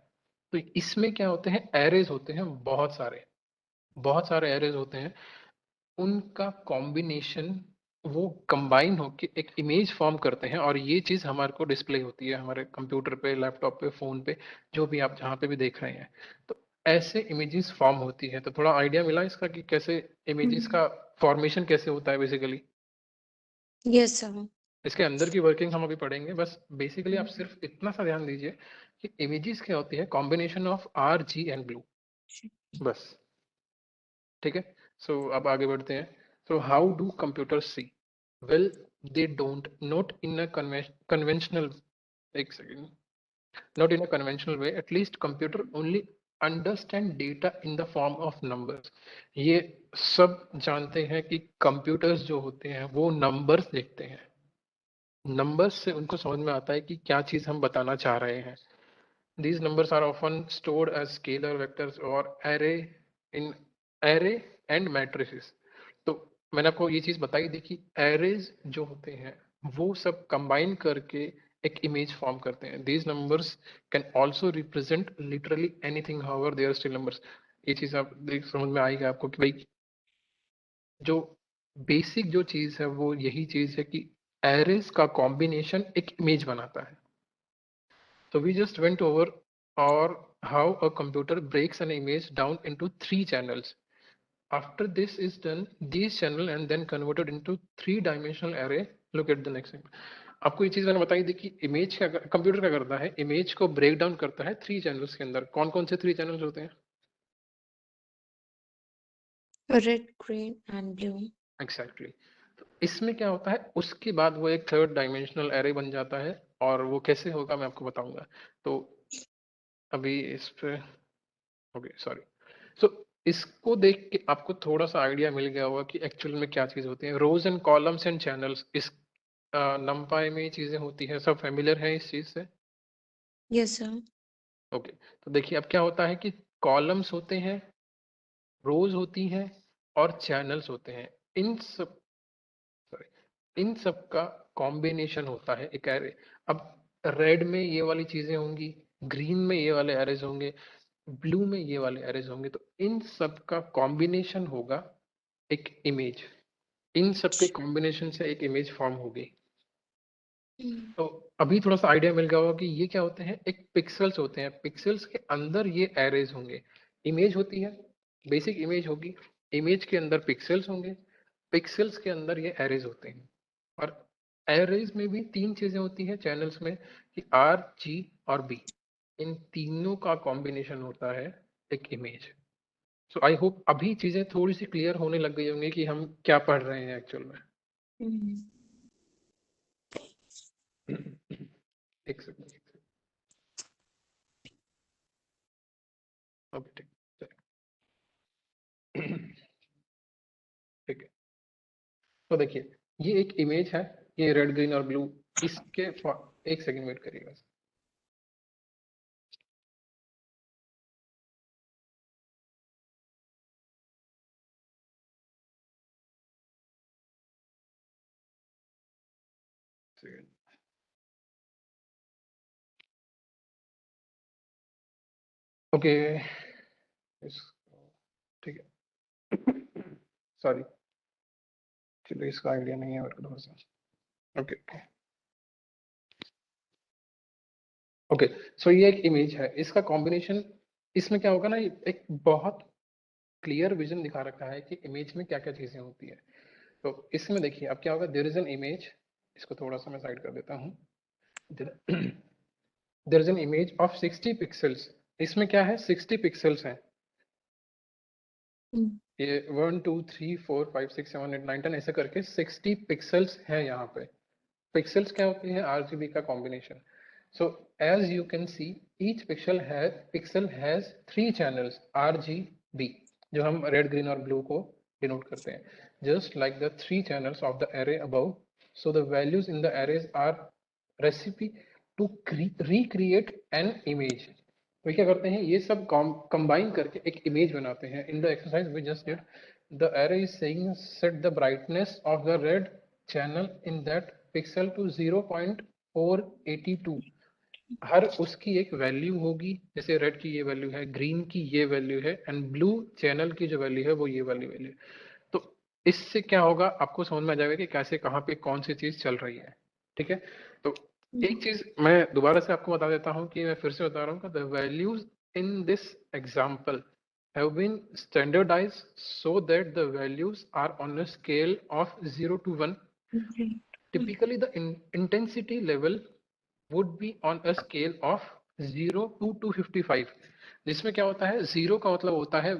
तो इसमें क्या होते हैं, एरेज होते हैं बहुत सारे, बहुत सारे एरेज होते हैं। उनका कॉम्बिनेशन वो कंबाइन होके एक इमेज फॉर्म करते हैं। और ये चीज हमारे को डिस्प्ले होती है हमारे कंप्यूटर पे, लैपटॉप पे, फोन पे, जो भी आप जहाँ पे भी देख रहे हैं। तो ऐसे इमेजेस फॉर्म होती है। तो थोड़ा आइडिया मिला इसका कि कैसे इमेजेस Hmm. का फॉर्मेशन कैसे होता है बेसिकली। Yes, sir. इसके अंदर की वर्किंग हम अभी पढ़ेंगे। बस बेसिकली आप सिर्फ इतना सा ध्यान दीजिए कि इमेजेस क्या होती है, combination of R, G and blue, बस। ठीक है, सो अब आगे बढ़ते हैं। So how do computer see? Well, they don't, not in a conventional, एक second, not in a conventional way, at least computer only understand data in the form of numbers। ये सब जानते हैं कि कंप्यूटर्स जो होते हैं वो नंबर्स देखते हैं। नंबर्स से उनको समझ में आता है कि क्या चीज हम बताना चाह रहे हैं। these numbers are often stored as scalar vectors or in array and matrices। तो मैंने आपको ये चीज बताई थी कि एरेज जो होते हैं वो सब कंबाइन करके एक इमेज फॉर्म करते हैं। these numbers can also represent literally anything, however they are still numbers। ये चीज आप देख समझ में आएगी आपको कि भाई जो बेसिक जो चीज है वो यही चीज है कि एरेज का कॉम्बिनेशन एक इमेज बनाता है। So we just went over or how a computer breaks an image down into 3 channels. After this is done, these channel and then converted into 3-dimensional array. Look at the next thing. आपको ये चीज मैंने बताई थी कि image क्या computer क्या करता है, इमेज को ब्रेक डाउन करता है 3 चैनल्स के अंदर. कौन कौन से 3 चैनल्स होते हैं? Red, green, and blue. Exactly. तो इसमें क्या होता है, उसके बाद वो एक 3-डायमेंशनल एरे बन जाता है. और वो कैसे होगा मैं आपको बताऊंगा. तो अभी इस पे ओके सॉरी. सो इसको देख के आपको थोड़ा सा आइडिया मिल गया होगा कि एक्चुअल में क्या चीज होती है. रोज एंड कॉलम्स एंड चैनल्स इस नंपाई में ये चीजें होती है. सब फेमिलियर है इस चीज से? Yes, sir. ओके. तो देखिए अब क्या होता है कि कॉलम्स होते हैं, रोज होती हैं और चैनल्स होते हैं. इन सब सॉरी इन सब का कॉम्बिनेशन होता है एक एरे. अब रेड में ये वाली चीजें होंगी, ग्रीन में ये वाले एरेज होंगे, ब्लू में ये वाले एरेज होंगे. तो इन सब का कॉम्बिनेशन होगा एक इमेज. इन सब के कॉम्बिनेशन से एक इमेज फॉर्म होगी. Mm. तो अभी थोड़ा सा आइडिया मिल गया होगा कि ये क्या होते हैं. एक पिक्सल्स होते हैं, पिक्सल्स के अंदर ये एरेज होंगे. इमेज होती है, बेसिक इमेज होगी, इमेज के अंदर पिक्सल्स होंगे, पिक्सल्स के अंदर ये एरेज होते हैं. और एरेज में भी 3 चीजें होती हैं चैनल्स में कि आर, जी और बी. इन तीनों का कॉम्बिनेशन होता है एक इमेज. सो आई होप अभी चीजें थोड़ी सी क्लियर होने लग गई होंगी कि हम क्या पढ़ रहे हैं एक्चुअल में. Mm. एक सेकंड. ओके ठीक. चलिए. ठीक है. तो देखिए ये एक इमेज है, ये रेड, ग्रीन और ब्लू. इसके एक सेकंड वेट करिएगा. ओके. ठीक है. सॉरी, चलिए इसका आइडिया नहीं है मेरे को थोड़ा सा. Okay okay. सो ये एक इमेज है, इसका कॉम्बिनेशन. इसमें क्या होगा ना, एक बहुत क्लियर विजन दिखा रखा है कि इमेज में क्या क्या चीजें होती है. तो इसमें देखिए अब क्या होगा, देयर इज एन इमेज. इसको थोड़ा सा मैं साइड कर देता हूँ. There is an image of 60 pixels. इसमें क्या है, 60 पिक्सल्स हैं. Mm. ये 1 2 3 4 5 6 7 8 9 10 ऐसे करके 60 पिक्सल्स हैं यहाँ पे. पिक्सल्स क्या होती है, आरजीबी का combination. So as you can see each pixel has 3 channels RGB, जो हम रेड, ग्रीन और ब्लू को डिनोट करते हैं. Just like the 3 channels of the array above. So the values in the arrays are recipe to recreate an image. वे क्या करते हैं, ये सब कंबाइन करके एक इमेज बनाते हैं. In the exercise we just did, the array is saying set the brightness of the red channel in that pixel to 0.482. हर उसकी एक वैल्यू होगी. जैसे रेड की ये वैल्यू है, ग्रीन की ये वैल्यू है एंड ब्लू चैनल की जो वैल्यू है वो ये वाली वैल्यू. तो इससे क्या होगा, आपको समझ में आ जाएगा कि कैसे कहाँ पे कौन सी चीज चल रही है. ठीक है. तो एक चीज मैं दोबारा से आपको बता देता हूँ कि मैं फिर से बता रहा हूँ कि the values in this example have been standardized so that the values are on a scale of 0 to 1. Great. Typically the intensity level would be on a scale of 0 to 255. जिसमें क्या होता है, 0 का मतलब होता है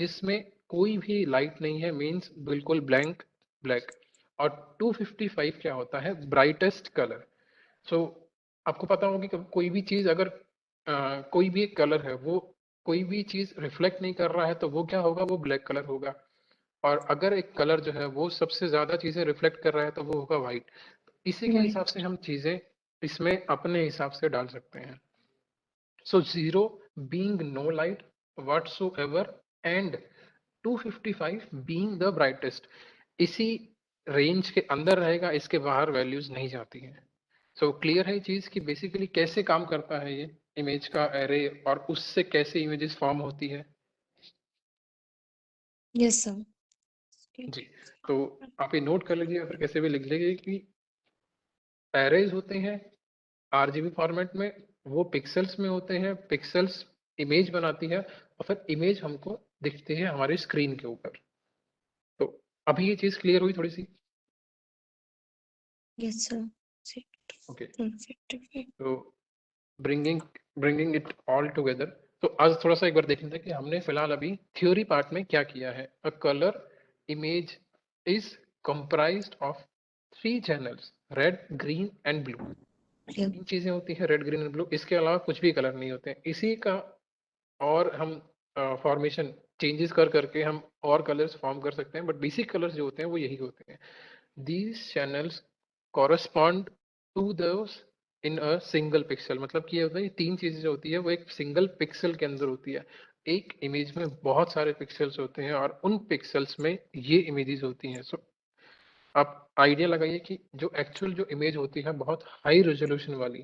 जिसमें कोई भी लाइट नहीं है, मीन्स बिल्कुल ब्लैंक ब्लैक. और 255 क्या होता है, ब्राइटेस्ट कलर. सो आपको पता होगा कि कोई भी चीज अगर कोई भी एक कलर है, वो कोई भी चीज रिफ्लेक्ट नहीं कर रहा है तो वो क्या होगा, वो ब्लैक कलर होगा. और अगर एक कलर जो है वो सबसे ज्यादा चीजें रिफ्लेक्ट कर रहा है तो वो होगा व्हाइट. इसी के हिसाब से हम चीजें इसमें अपने हिसाब से डाल सकते हैं. So 0 being no light whatsoever and 255 being the brightest. इसी रेंज के अंदर रहेगा, इसके बाहर वैल्यूज नहीं जाती हैं. सो क्लियर है ये चीज कि बेसिकली कैसे काम करता है ये इमेज का एरे और उससे कैसे इमेजेस फॉर्म होती है. Yes, sir. जी. तो आप ये नोट कर लीजिए, फिर कैसे भी लिख लीजिए कि एरेज होते हैं आरजीबी फॉर्मेट में वो पिक्सल्स में होते हैं, पिक्सल्स इमेज बनाती है और फिर इमेज हमको दिखती है हमारी स्क्रीन के ऊपर। तो अभी ये चीज क्लियर हुई थोड़ी सी? Yes, sir. See, okay, perfect. तो ब्रिंगिंग इट ऑल टुगेदर। तो आज थोड़ा सा एक बार देख लेते हैं कि हमने फिलहाल अभी थ्योरी पार्ट में क्या किया है। A colour image is comprised of 3 channels, red, green and blue. Yeah. 3 चीजें होती है, रेड, ग्रीन एंड ब्लू। इसके अलावा कुछ भी कलर नहीं होते हैं। इसी का और हम फॉर्मेशन चेंजेस कर करके हम और कलर्स फॉर्म कर सकते हैं, बट बेसिक कलर्स जो होते हैं वो यही होते हैं। These channels correspond to those in a single pixel। मतलब कि ये होता है, ये 3 चीजें जो होती है वो एक सिंगल पिक्सल के अंदर होती है। एक इमेज में बहुत सारे पिक्सल्स होते हैं और उन पिक्सल्स में ये इमेजेस होती हैं। सो आप आइडिया लगाइए कि जो एक्चुअल जो इमेज होती है बहुत हाई रेजोल्यूशन वाली,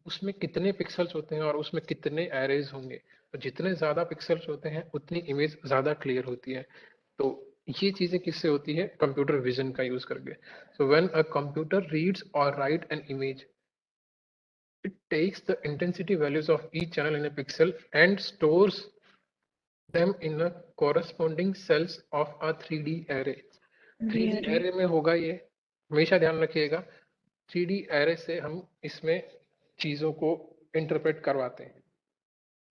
उसमें कितने पिक्सल्स होते हैं और उसमें कितने एरेज होंगे। तो जितने ज्यादा पिक्सल्स होते हैं उतनी इमेज ज्यादा क्लियर होती है। तो ये चीजें किससे होती है? कंप्यूटर विजन का यूज करके। So when a computer reads और write an image, it takes the intensity values of each channel in a pixel and stores them in a corresponding cells of a 3D array। 3D Very. array में होगा ये, हमेशा ध्यान रखिएगा। 3D array से हम इसमें चीजों को इंटरप्रेट करवाते हैं।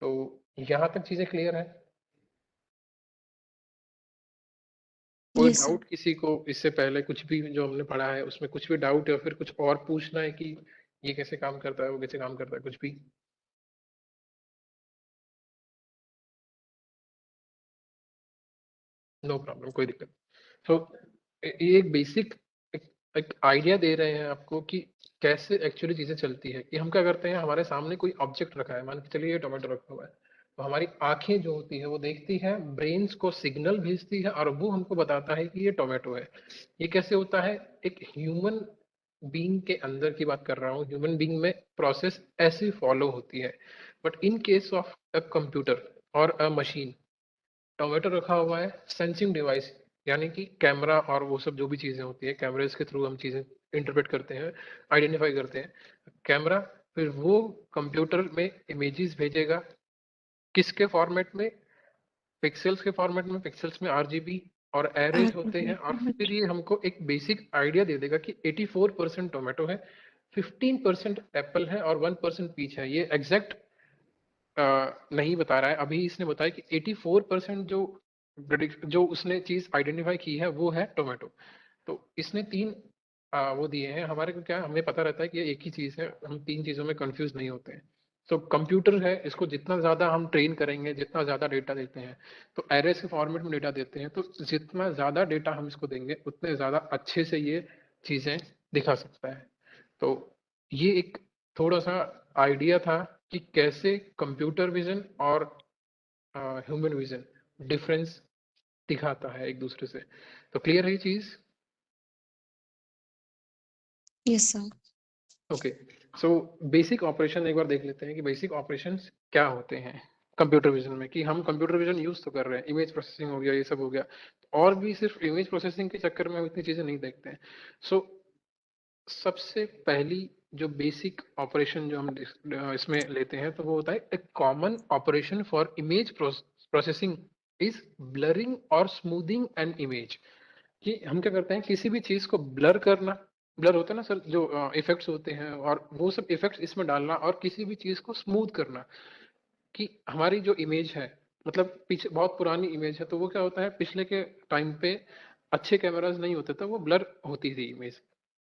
तो यहाँ तक चीजें क्लियर है? कोई Yes, sir. डाउट किसी को इससे पहले? कुछ भी जो हमने पढ़ा है उसमें कुछ भी डाउट या फिर कुछ और पूछना है कि ये कैसे काम करता है, वो कैसे काम करता है, कुछ भी? नो प्रॉब्लम, कोई दिक्कत। तो ये एक बेसिक एक आइडिया दे रहे हैं आपको कि कैसे एक्चुअली चीजें चलती है। कि हम क्या करते हैं, हमारे सामने कोई ऑब्जेक्ट रखा है, मान के चलिए ये टोमेटो रखा हुआ है, तो हमारी आंखें जो होती है वो देखती है, ब्रेन्स को सिग्नल भेजती है और वो हमको बताता है कि ये टोमेटो है। ये कैसे होता है? एक ह्यूमन बीइंग के अंदर की बात कर रहा हूँ, ह्यूमन बीइंग में प्रोसेस ऐसी फॉलो होती है। But in case of a computer और अ मशीन, टोमेटो रखा हुआ है, सेंसिंग डिवाइस यानी कि कैमरा और वो सब जो भी चीजें होती है, कैमरेज के थ्रू हम चीजें इंटरप्रेट करते हैं, आइडेंटिफाई करते हैं। कैमरा फिर वो कंप्यूटर में इमेजेस भेजेगा, किसके फॉर्मेट में? पिक्सेल्स के फॉर्मेट में। पिक्सेल्स में आरजीबी और एरेज होते हैं। और फिर ये हमको एक बेसिक आइडिया दे देगा कि 84% टोमेटो है, 15% एप्पल है और 1% पीच है। ये एग्जैक्ट नहीं बता रहा है, अभी इसने बताया कि 84% जो उसने चीज आइडेंटिफाई की है वो है टोमेटो। तो इसने 3 वो दिए हैं। हमारे को क्या, हमें पता रहता है कि ये एक ही चीज है, हम 3 चीजों में कंफ्यूज नहीं होते हैं। तो कंप्यूटर है, इसको जितना ज्यादा हम ट्रेन करेंगे, जितना ज्यादा डेटा देते हैं, तो एरेस के फॉर्मेट में डेटा देते हैं, तो जितना ज्यादा डेटा हम इसको देंगे उतने ज्यादा अच्छे से ये चीजें दिखा सकता है। तो ये एक थोड़ा सा आइडिया था कि कैसे कंप्यूटर विजन और ह्यूमन विजन डिफरेंस दिखाता है एक दूसरे से। तो क्लियर है ये चीज? Yes, sir. Okay, so basic operation एक बार देख लेते हैं कि बेसिक ऑपरेशंस क्या होते हैं कंप्यूटर विजन में। कि हम कंप्यूटर विजन यूज तो कर रहे हैं, इमेज प्रोसेसिंग हो गया, ये सब हो गया, और भी सिर्फ इमेज प्रोसेसिंग के चक्कर में हम इतनी चीजें नहीं देखते हैं। सो सबसे पहली जो बेसिक ऑपरेशन जो हम इसमें लेते हैं, तो वो होता है एक common operation for image processing is blurring और स्मूथिंग एन इमेज। कि हम क्या करते हैं, किसी भी चीज को ब्लर करना, ब्लर होता है ना सर, जो इफेक्ट्स होते हैं, और वो सब इफेक्ट्स इसमें डालना, और किसी भी चीज को स्मूथ करना। कि हमारी जो इमेज है, मतलब पीछे बहुत पुरानी इमेज है, तो वो क्या होता है, पिछले के टाइम पे अच्छे कैमराज नहीं होते, तो वो ब्लर होती थी इमेज।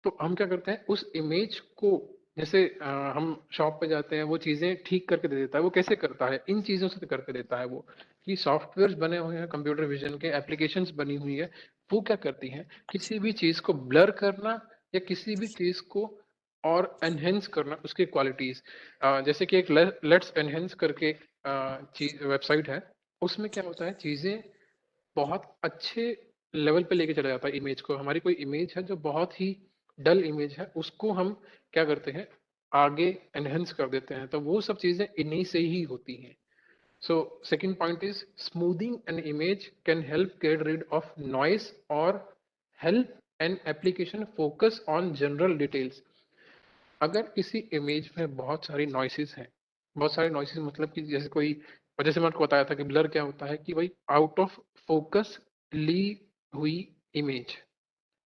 तो हम क्या करते हैं, उस इमेज को जैसे हम शॉप पे जाते हैं, वो चीजें ठीक करके दे देता है। वो कैसे करता है? इन चीजों से करके देता है वो। कि सॉफ्टवेयर बने हुए हैं, कंप्यूटर विजन के एप्लीकेशंस बनी हुई है, वो क्या करती हैं, किसी भी चीज को ब्लर करना या किसी भी चीज को और एनहेंस करना उसकी क्वालिटीज। जैसे कि एक लेट्स एनहेंस करके वेबसाइट है, उसमें क्या होता है, चीजें बहुत अच्छे लेवल पे लेके चला जाता है इमेज को। हमारी कोई इमेज है जो बहुत ही डल इमेज है, उसको हम क्या करते हैं, आगे एनहेंस कर देते हैं। तो वो सब चीजें इन्हीं से ही होती हैं। So second point is smoothing an image can help get rid of noise और help an application focus on general details. अगर किसी इमेज में बहुत सारी नॉइसेस हैं, बहुत सारे नॉइसेस मतलब कि जैसे कोई, और जैसे मैंने आपको बताया था कि ब्लर क्या होता है कि भाई आउट ऑफ फोकस ली हुई इमेज,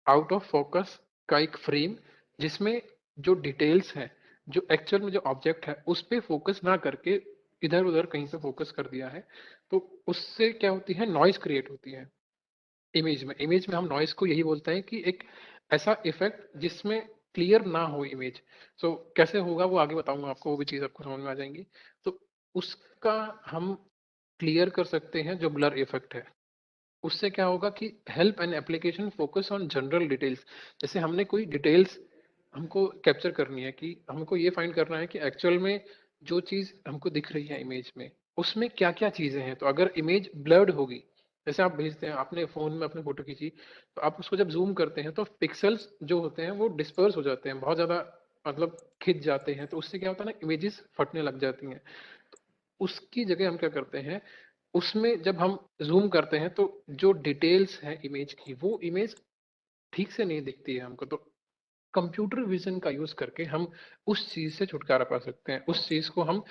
आउट ऑफ फोकस का एक फ्रेम जिसमें जो डिटेल्स हैं, जो एक्चुअल में जो ऑब्जेक्ट है उस पे फोकस ना करके इधर उधर कहीं पे फोकस कर दिया है, तो उससे क्या होती है, नॉइज क्रिएट होती है इमेज में हम नॉइज को यही बोलते हैं कि एक ऐसा इफेक्ट जिसमें क्लियर ना हो इमेज। सो कैसे होगा वो आगे बताऊंगा आपको, वो भी चीज आपको समझ में आ जाएंगी। तो उसका हम क्लियर कर सकते हैं जो ब्लर इफेक्ट है। उससे क्या होगा कि help an application focus on general details. जैसे हमने कोई डिटेल्स हमको कैप्चर करनी है, कि हमको ये फाइंड करना है कि एक्चुअल में जो चीज हमको दिख रही है इमेज में उसमें क्या क्या चीजें हैं। तो अगर इमेज ब्लर्ड होगी, जैसे आप भेजते हैं, आपने फोन में अपनी फोटो खींची, तो आप उसको जब जूम करते हैं तो पिक्सल्स जो होते हैं वो डिस्पर्स हो जाते हैं, बहुत ज्यादा मतलब खिंच जाते हैं, तो उससे क्या होता है ना, इमेजेस फटने लग जाती हैं। उसकी जगह हम क्या करते हैं, उसमें जब हम जूम करते हैं तो जो डिटेल्स है इमेज की, वो इमेज ठीक से नहीं दिखती है हमको। तो कंप्यूटर विजन का यूज करके हम उस चीज से छुटकारा पा सकते हैं, उस चीज को हम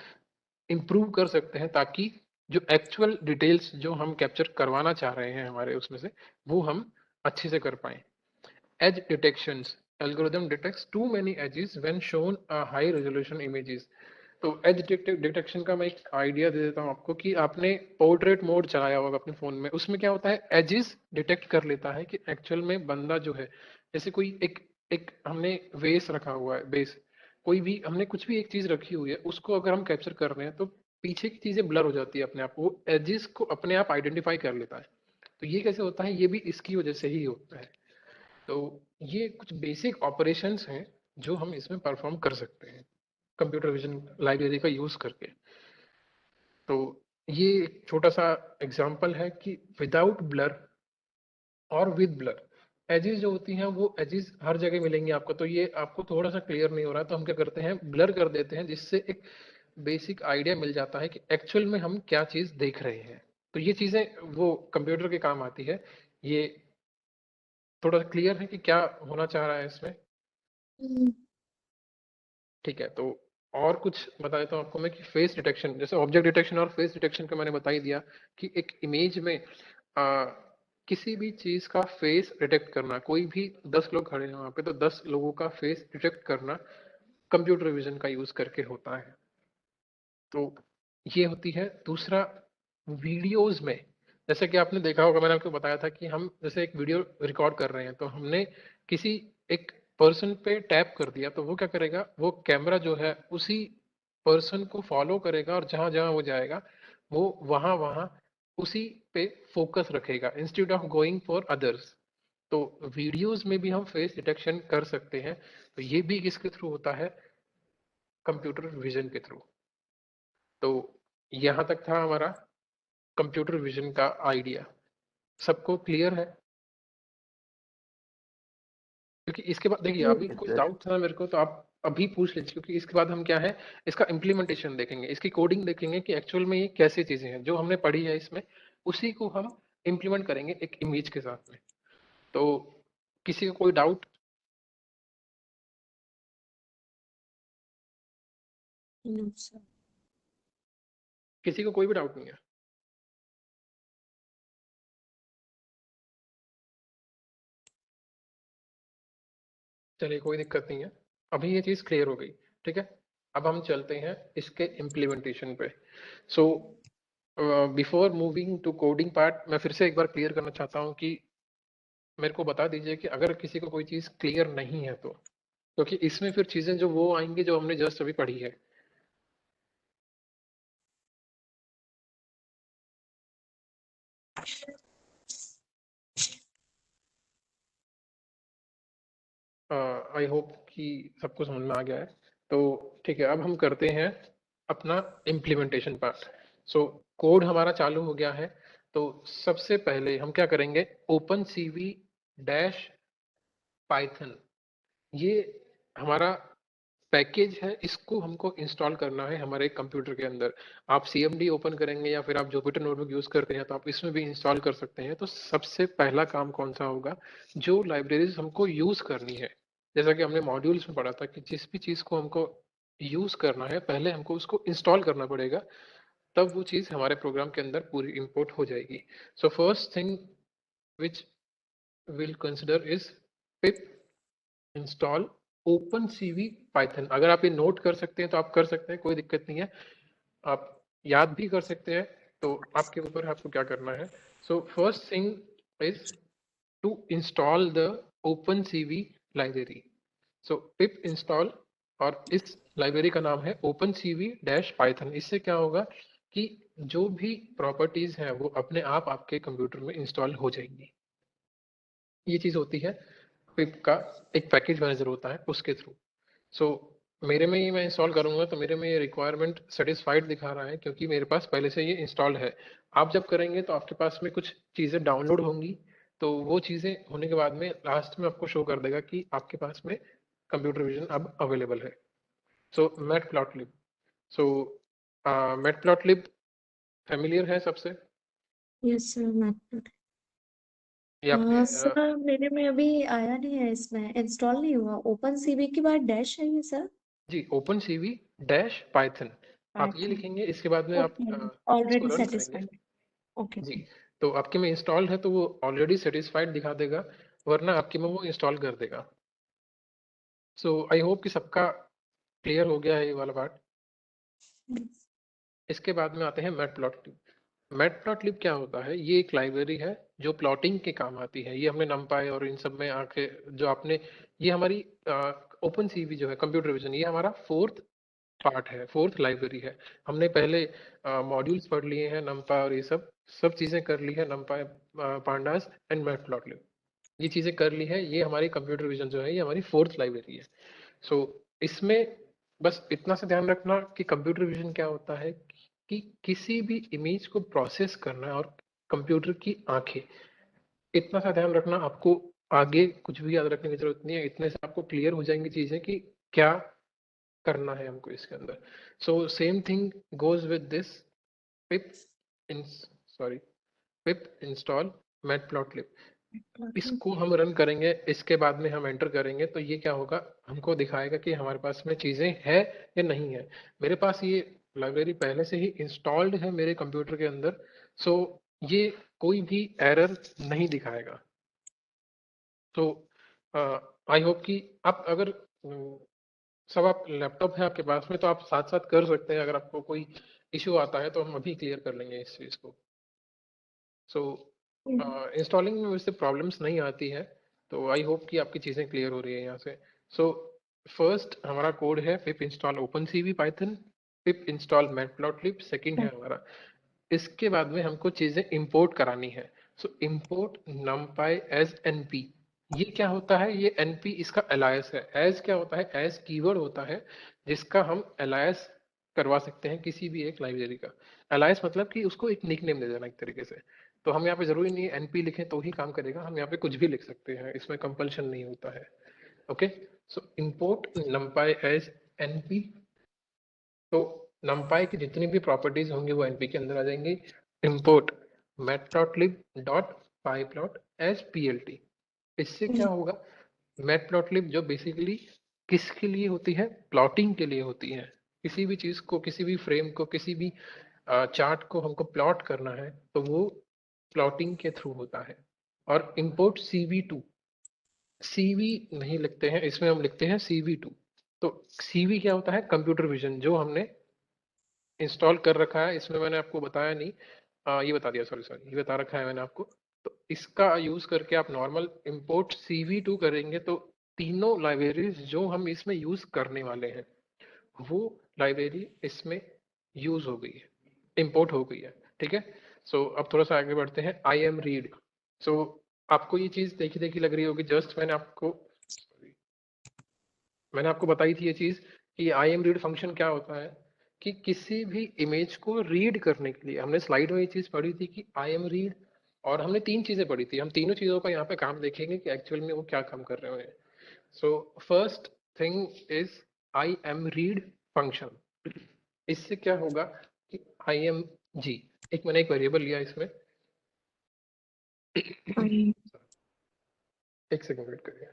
इम्प्रूव कर सकते हैं, ताकि जो एक्चुअल डिटेल्स जो हम कैप्चर करवाना चाह रहे हैं हमारे उसमें से, वो हम अच्छे से कर पाए। Edge detections, algorithm detects too many edges when shown a high resolution images. तो एज डिटेक्शन का मैं एक आइडिया दे देता हूँ आपको, कि आपने पोर्ट्रेट मोड चलाया होगा अपने फोन में, उसमें क्या होता है, एजेस डिटेक्ट कर लेता है कि एक्चुअल में बंदा जो है, जैसे कोई एक एक हमने वेस रखा हुआ है, बेस, कोई भी हमने कुछ भी एक चीज रखी हुई है, उसको अगर हम कैप्चर कर रहे हैं तो पीछे की चीजें ब्लर हो जाती है अपने आप, वो एजेस को अपने आप आइडेंटिफाई कर लेता है। तो ये कैसे होता है, ये भी इसकी वजह से ही होता है। तो ये कुछ बेसिक ऑपरेशंस हैं जो हम इसमें परफॉर्म कर सकते हैं कंप्यूटर विजन लाइब्रेरी का यूज करके। तो ये एक छोटा सा एग्जांपल है कि विदाउट ब्लर और विद ब्लर, एजेस जो होती हैं वो एजेस हर जगह मिलेंगी आपको। तो ये आपको थोड़ा सा क्लियर नहीं हो रहा, तो हम क्या करते हैं, ब्लर कर देते हैं, जिससे एक बेसिक आइडिया मिल जाता है कि एक्चुअल में हम क्या चीज देख रहे हैं। तो ये चीजें वो कंप्यूटर के काम आती है। ये थोड़ा क्लियर है कि क्या होना चाह रहा है इसमें। हम्म, ठीक है, तो और कुछ बता देता हूँ आपको मैं, कि फेस डिटेक्शन, जैसे ऑब्जेक्ट डिटेक्शन और फेस डिटेक्शन का मैंने बता ही दिया, कि एक इमेज में किसी भी चीज का फेस डिटेक्ट करना, कोई भी 10 लोग खड़े हैं वहां पे, तो 10 लोगों का फेस डिटेक्ट करना कंप्यूटर विजन का यूज करके होता है। तो ये होती है। दूसरा, वीडियोस में, जैसे कि आपने देखा होगा, मैंने आपको बताया था कि हम जैसे एक वीडियो रिकॉर्ड कर रहे हैं, तो हमने किसी एक पर्सन पे टैप कर दिया, तो वो क्या करेगा, वो कैमरा जो है उसी पर्सन को फॉलो करेगा, और जहां जहां वो जाएगा वो वहां वहां उसी पे फोकस रखेगा, instead of going for others. तो वीडियोस में भी हम फेस डिटेक्शन कर सकते हैं। तो ये भी किसके थ्रू होता है, कंप्यूटर विजन के थ्रू। तो यहाँ तक था हमारा कंप्यूटर विजन का आइडिया। सबको क्लियर है? क्योंकि इसके बाद देखिए, अभी हम्म, कुछ सर। डाउट था मेरे को, तो आप अभी पूछ लीजिए, क्योंकि इसके बाद हम क्या है, इसका इम्प्लीमेंटेशन देखेंगे, इसकी कोडिंग देखेंगे कि एक्चुअल में ये कैसी चीजें हैं जो हमने पढ़ी है इसमें, उसी को हम इम्प्लीमेंट करेंगे एक इमेज के साथ में। तो किसी को कोई डाउट? no, sir. किसी को कोई भी डाउट नहीं है? चलिए, कोई दिक्कत नहीं है, अभी ये चीज क्लियर हो गई। ठीक है, अब हम चलते हैं इसके इम्प्लीमेंटेशन पे। So before moving to coding part, मैं फिर से एक बार क्लियर करना चाहता हूँ कि मेरे को बता दीजिए कि अगर किसी को कोई चीज क्लियर नहीं है तो, क्योंकि इसमें फिर चीजें जो वो आएंगी जो हमने जस्ट अभी पढ़ी है। आई होप कि सबको समझ में आ गया है। तो ठीक है, अब हम करते हैं अपना इम्प्लीमेंटेशन पार्ट। सो कोड हमारा चालू हो गया है। तो सबसे पहले हम क्या करेंगे, ओपन सीवी डैश पाइथन, ये हमारा पैकेज है, इसको हमको इंस्टॉल करना है हमारे कंप्यूटर के अंदर। आप CMD ओपन करेंगे या फिर आप जुपिटर नोटबुक यूज करते हैं तो आप इसमें भी इंस्टॉल कर सकते हैं। तो सबसे पहला काम कौन सा होगा, जो लाइब्रेरीज हमको यूज करनी है जैसा कि हमने मॉड्यूल्स में पढ़ा था कि जिस भी चीज़ को हमको यूज़ करना है पहले हमको उसको इंस्टॉल करना पड़ेगा, तब वो चीज़ हमारे प्रोग्राम के अंदर पूरी इंपोर्ट हो जाएगी। सो first thing which will consider is pip install open CV Python. अगर आप ये नोट कर सकते हैं तो आप कर सकते हैं, कोई दिक्कत नहीं है। आप याद भी कर सकते हैं, तो आपके ऊपर है आपको क्या करना है। So first thing is to install the OpenCV library. So pip install, और इस लाइब्रेरी का नाम है ओपन सीवी डैश पाइथन। इससे क्या होगा कि जो भी प्रॉपर्टीज हैं वो अपने आप आपके कंप्यूटर में इंस्टॉल हो जाएंगी। ये चीज होती है पिप का एक पैकेज मैनेजर होता है उसके थ्रू। सो मेरे में ये मैं इंस्टॉल करूंगा तो मेरे में ये रिक्वायरमेंट सेटिस्फाइड दिखा रहा है क्योंकि मेरे पास पहले से ये इंस्टॉल्ड है। आप जब करेंगे तो आपके पास में कुछ चीज़ें डाउनलोड होंगी, तो वो चीज़ें होने के बाद में लास्ट में आपको शो कर देगा कि आपके पास में कंप्यूटर विजन अब अवेलेबल है। सो मैटप्लॉटलिब। सो मैटप्लॉटलिब फैमिलियर है सबसे? Yes sir, mathematics. ये आपने सर मेरे में अभी आया नहीं है, इसमें इंस्टॉल नहीं हुआ। ओपन सीवी के बाद डैश है ये सर? जी ओपन सीवी डैश पाइथन आप ये पाइथन। लिखेंगे, इसके बाद में आप ओके, इसको ऑलरेडी रन करेंगे। सेटिस्फाइड। ओके जी, ओके। तो आपके में इंस्टॉल्ड है तो वो ऑलरेडी सेटिस्फाइड दिखा देगा, वरना आपके में वो इंस्टॉल कर देगा। सो आई होप कि सबका क्लियर हो गया है ये वाला पार्ट। इसके बाद में आते हैं मैटप्लॉटलिब। मैटप्लॉटलिब क्या होता है? ये एक लाइब्रेरी है जो प्लॉटिंग के काम आती है। ये हमने नमपाई और इन सब में आके जो आपने, ये हमारी ओपन सीवी जो है कंप्यूटर विजन, ये हमारा फोर्थ पार्ट है, फोर्थ लाइब्रेरी है। हमने पहले मॉड्यूल्स पढ़ लिए हैं, नमपा और ये सब सब चीज़ें कर ली है, नमपा पांडास एंड मैटप्लॉटलिब ये चीज़ें कर ली है। ये हमारी कंप्यूटर विजन जो है ये हमारी फोर्थ लाइब्रेरी है। सो इसमें बस इतना सा ध्यान रखना कि कंप्यूटर विजन क्या होता है कि किसी भी इमेज को प्रोसेस करना और कंप्यूटर की आंखें, इतना सा ध्यान रखना। आपको आगे कुछ भी याद रखने की जरूरत नहीं है, इतने से आपको क्लियर हो जाएंगी चीजें कि क्या करना है हमको इसके अंदर। So same thing goes with this pip in sorry pip install matplotlib. इसको हम रन करेंगे, इसके बाद में हम एंटर करेंगे तो ये क्या होगा, हमको दिखाएगा कि हमारे पास में चीज़ें है या नहीं है। मेरे पास ये लाइब्रेरी पहले से ही इंस्टॉल्ड है मेरे कंप्यूटर के अंदर, सो ये कोई भी एरर नहीं दिखाएगा। तो आई होप कि आप अगर सब आप लैपटॉप है आपके पास में तो आप साथ साथ कर सकते हैं। अगर आपको कोई इशू आता है तो हम अभी क्लियर कर लेंगे इस चीज़ को। सो इंस्टॉलिंग में वैसे प्रॉब्लम्स नहीं आती है, तो आई होप कि आपकी चीज़ें क्लियर हो रही है यहाँ से। सो फर्स्ट हमारा कोड है पिप इंस्टॉल ओपन सीवी पाइथन, पिप इंस्टॉल मैटप्लॉटलिब सेकंड है हमारा। इसके बाद में हमको चीज़ें इंपोर्ट करानी है। सो इंपोर्ट numpy एज np। ये क्या होता है? ये np इसका एलायस है। एज क्या होता है? एज कीवर्ड होता है जिसका हम एलायस करवा सकते हैं किसी भी एक लाइब्रेरी का। एलायस मतलब कि उसको एक निक नेम दे देना एक तरीके से। तो हम यहाँ पे जरूरी नहीं है np लिखें तो ही काम करेगा, हम यहाँ पे कुछ भी लिख सकते हैं, इसमें कंपल्शन नहीं होता है। ओके, सो इंपोर्ट numpy एज np। तो numpy की जितनी भी प्रॉपर्टीज होंगी वो np के अंदर आ जाएंगी। Import matplotlib dot pyplot as plt। इससे क्या होगा, मैटप्लॉटलिब जो बेसिकली किसके लिए होती है? प्लॉटिंग के लिए होती है। किसी भी चीज को, किसी भी फ्रेम को, किसी भी चार्ट को हमको प्लॉट करना है तो वो प्लॉटिंग के थ्रू होता है। और इंपोर्ट cv2, सीवी नहीं लिखते हैं इसमें, हम लिखते हैं cv2। तो सीवी क्या होता है? कंप्यूटर विजन जो हमने इंस्टॉल कर रखा है। इसमें मैंने आपको बताया नहीं, ये बता दिया, सॉरी सॉरी, ये बता रखा है मैंने आपको। तो इसका यूज करके आप नॉर्मल इंपोर्ट cv2 करेंगे तो तीनों लाइब्रेरीज जो हम इसमें यूज करने वाले हैं वो लाइब्रेरी इसमें यूज हो गई है, इंपोर्ट हो गई है। ठीक है, सो अब थोड़ा सा आगे बढ़ते हैं। आई एम रीड। सो आपको ये चीज देखी देखी लग रही होगी, जस्ट मैंने आपको बताई थी ये चीज कि आई एम रीड फंक्शन क्या होता है कि किसी भी इमेज को रीड करने के लिए, हमने स्लाइड में ये चीज पढ़ी थी कि आई एम रीड, और हमने तीन चीजें पढ़ी थी। हम तीनों चीजों का यहाँ पे काम देखेंगे कि एक्चुअल में वो क्या काम कर रहे हैं। सो first thing is I am read function. इससे क्या होगा कि आई एम जी, एक मैंने एक वेरिएबल लिया इसमें, एक सेकंड वेट करिए।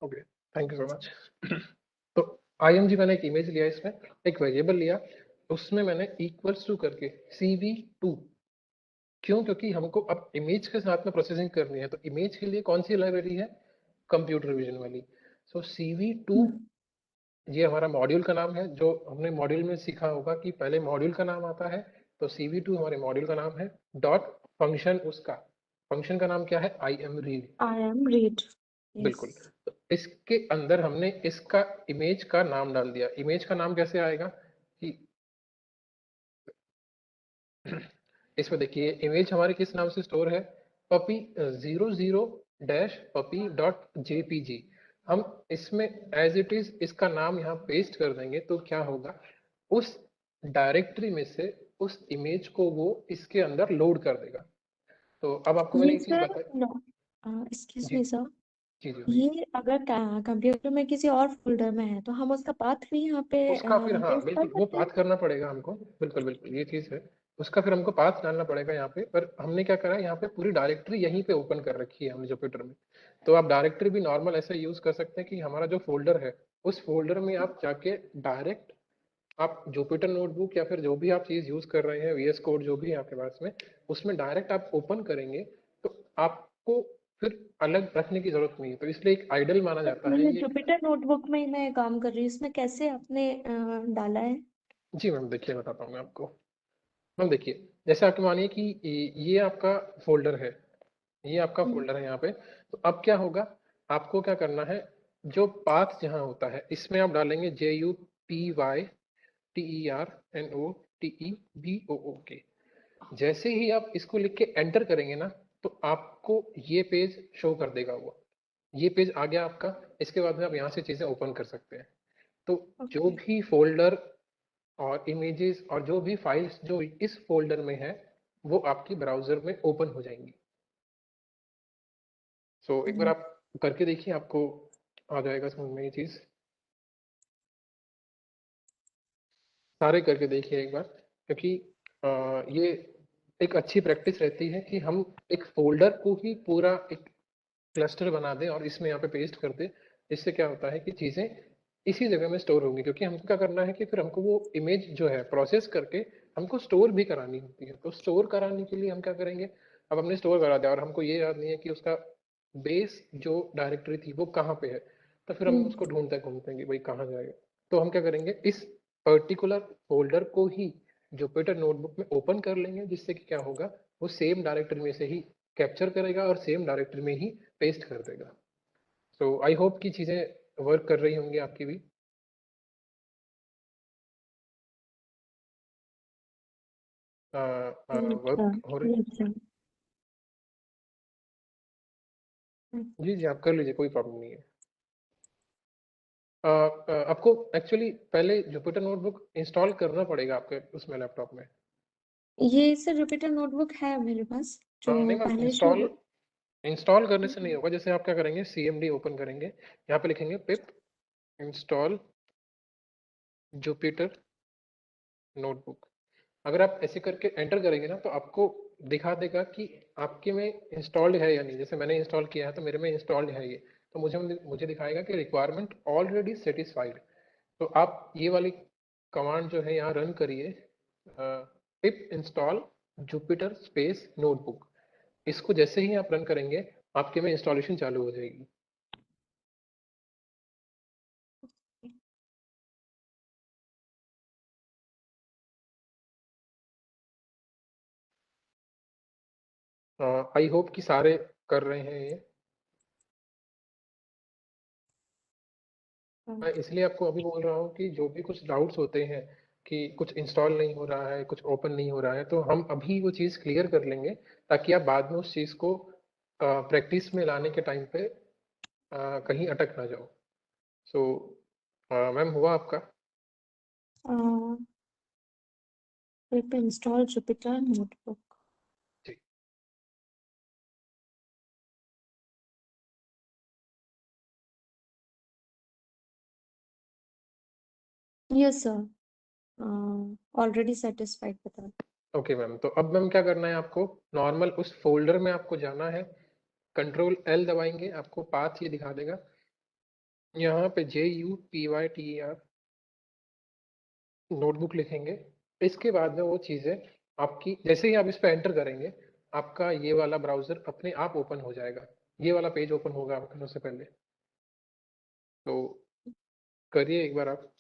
Okay, thank you so much. तो IMG मैंने एक इमेज लिया, इसमें एक वेरिएबल लिया, उसमें मैंने इक्वल्स टू करके CV2। क्यों? क्योंकि हमको अब इमेज के साथ में प्रोसेसिंग करनी है, तो इमेज के लिए कौन सी लाइब्रेरी है? कंप्यूटर विजन वाली। सो CV2 ये हमारा मॉड्यूल का नाम है। जो हमने मॉड्यूल में सीखा होगा कि पहले मॉड्यूल का नाम आता है, तो CV2 हमारे मॉड्यूल का नाम है। डॉट फंक्शन, उसका फंक्शन का नाम क्या है? IMRead। I am read. बिल्कुल। Yes. तो इसके अंदर हमने इसका इमेज का नाम डाल दिया। इमेज का नाम कैसे आएगा कि इसमें देखिए, इमेज हमारे किस नाम से स्टोर है? Puppy 00-puppy.jpg। हम इसमें एज इट इज इसका नाम यहाँ पेस्ट कर देंगे, तो क्या होगा, उस डायरेक्टरी में से उस इमेज को वो इसके अंदर लोड कर देगा। तो अब आपको मैंने ये एक चीज सर, बताई। नो, एक्सक्यूज जी मी सर, जी जी भाई। ये अगर कंप्यूटर में किसी और फोल्डर में है तो हम उसका पाथ भी यहाँ पे उसका फिर, हाँ पेस्ट कर बिल्कुल, वो सकते हैं? पाथ करना पड़ेगा हमको। बिल्कुल बिल्कुल, ये चीज है। उसका फिर हमको पाथ डालना पड़ेगा यहाँ पे। पर हमने क्या करा, यहाँ पे पूरी डायरेक्टरी यहीं पे ओपन कर रखी है हमने जुपिटर में। तो आप डायरेक्टरी भी नॉर्मल ऐसे यूज कर सकते हैं कि हमारा जो फोल्डर है, उस फोल्डर में आप जाके डायरेक्ट आप जुपिटर नोटबुक या फिर जो भी आप चीज यूज कर रहे हैं, VS कोड जो भी है आपके पास में, उसमें डायरेक्ट आप ओपन करेंगे, तो आपको फिर अलग रखने की जरूरत नहीं है। तो इसलिए एक आइडल माना जाता है ये ये। जुपिटर नोटबुक में ही मैं काम कर रही हूँ, इसमें कैसे आपने डाला है? जी मैम, देखिए बताता हूँ मैं आपको। मैम देखिए, जैसे आपके मानिए कि ये आपका फोल्डर है, ये आपका हम्म, फोल्डर है यहाँ पे। तो अब क्या होगा, आपको क्या करना है, जो पाथ जहाँ होता है, इसमें आप डालेंगे JUPYTERNOTEBOOK। जैसे ही आप इसको लिख के एंटर करेंगे ना, तो आपको ये पेज शो कर देगा वो। ये पेज आ गया आपका। इसके बाद में आप यहाँ से चीजें ओपन कर सकते हैं। तो जो ओके। भी फोल्डर और इमेजेस और जो भी फाइल्स जो इस फोल्डर में है, वो आपकी ब्राउजर में ओपन हो जाएंगी। सो एक बार हम्म, आप करके देखिए, आपको आ जाएगा समझ में ये चीज। सारे करके देखिए एक बार, क्योंकि ये एक अच्छी प्रैक्टिस रहती है कि हम एक फोल्डर को ही पूरा एक क्लस्टर बना दें और इसमें यहाँ पे पेस्ट कर दें। इससे क्या होता है कि चीजें इसी जगह में स्टोर होंगी, क्योंकि हमको क्या करना है कि फिर हमको वो इमेज जो है प्रोसेस करके हमको स्टोर भी करानी होती है। तो स्टोर कराने के लिए हम क्या करेंगे, अब हमने स्टोर करा दिया और हमको ये याद नहीं है कि उसका बेस जो डायरेक्टरी थी वो कहाँ पे है, तो फिर हम उसको ढूंढते घूमते हैं कि भाई कहाँ जाएगा। तो हम क्या करेंगे, इस पर्टिकुलर फोल्डर को ही जुपिटर नोटबुक में ओपन कर लेंगे, जिससे कि क्या होगा, वो सेम डायरेक्टरी में से ही कैप्चर करेगा और सेम डायरेक्टरी में ही पेस्ट कर देगा। सो आई होप कि चीज़ें वर्क कर रही होंगी आपकी भी। अच्छा, वर्क हो रही। अच्छा। जी जी, आप कर लीजिए, कोई प्रॉब्लम नहीं है। आपको एक्चुअली पहले जुपिटर नोटबुक इंस्टॉल करना पड़ेगा आपके उसमें, लैपटॉप में। ये सर जुपिटर नोटबुक है मेरे पास, नहीं जो मैम, पहले इंस्टॉल शुरू। इंस्टॉल करने से नहीं होगा। जैसे आप क्या करेंगे, CMD ओपन करेंगे, यहाँ पे लिखेंगे पिप इंस्टॉल जुपिटर नोटबुक। अगर आप ऐसे करके एंटर करेंगे ना, तो आपको दिखा देगा कि आपके में इंस्टॉल्ड है या नहीं। जैसे मैंने इंस्टॉल किया है, तो मेरे में इंस्टॉल्ड है ये। तो मुझे मुझे दिखाएगा कि रिक्वायरमेंट ऑलरेडी सेटिस्फाइड। तो आप ये वाली कमांड जो है यहाँ रन करिए, पिप इंस्टॉल जुपिटर स्पेस नोटबुक। इसको जैसे ही आप रन करेंगे, आपके में इंस्टॉलेशन चालू हो जाएगी। आई होप कि सारे कर रहे हैं ये। मैं इसलिए आपको अभी बोल रहा हूँ कि जो भी कुछ डाउट्स होते हैं कि कुछ इंस्टॉल नहीं हो रहा है, कुछ ओपन नहीं हो रहा है, तो हम अभी वो चीज़ क्लियर कर लेंगे, ताकि आप बाद में उस चीज़ को प्रैक्टिस में लाने के टाइम पे कहीं अटक ना जाओ। सो मैम, हुआ आपका? Pip install Jupyter notebook. जी। यस सर, ऑलरेडी सेटिस्फाइड बता। ओके मैम, तो अब मैम क्या करना है आपको, नॉर्मल उस फोल्डर में आपको जाना है, Ctrl L दबाएंगे, आपको पाथ ये दिखा देगा। यहाँ पे JUPYTER नोटबुक लिखेंगे। इसके बाद में वो चीज़ें आपकी जैसे ही आप इस पे एंटर करेंगे, आपका ये वाला ब्राउजर अपने आप ओपन हो जाएगा। ये वाला पेज ओपन होगा आपका सबसे पहले। तो करिए एक बार आप।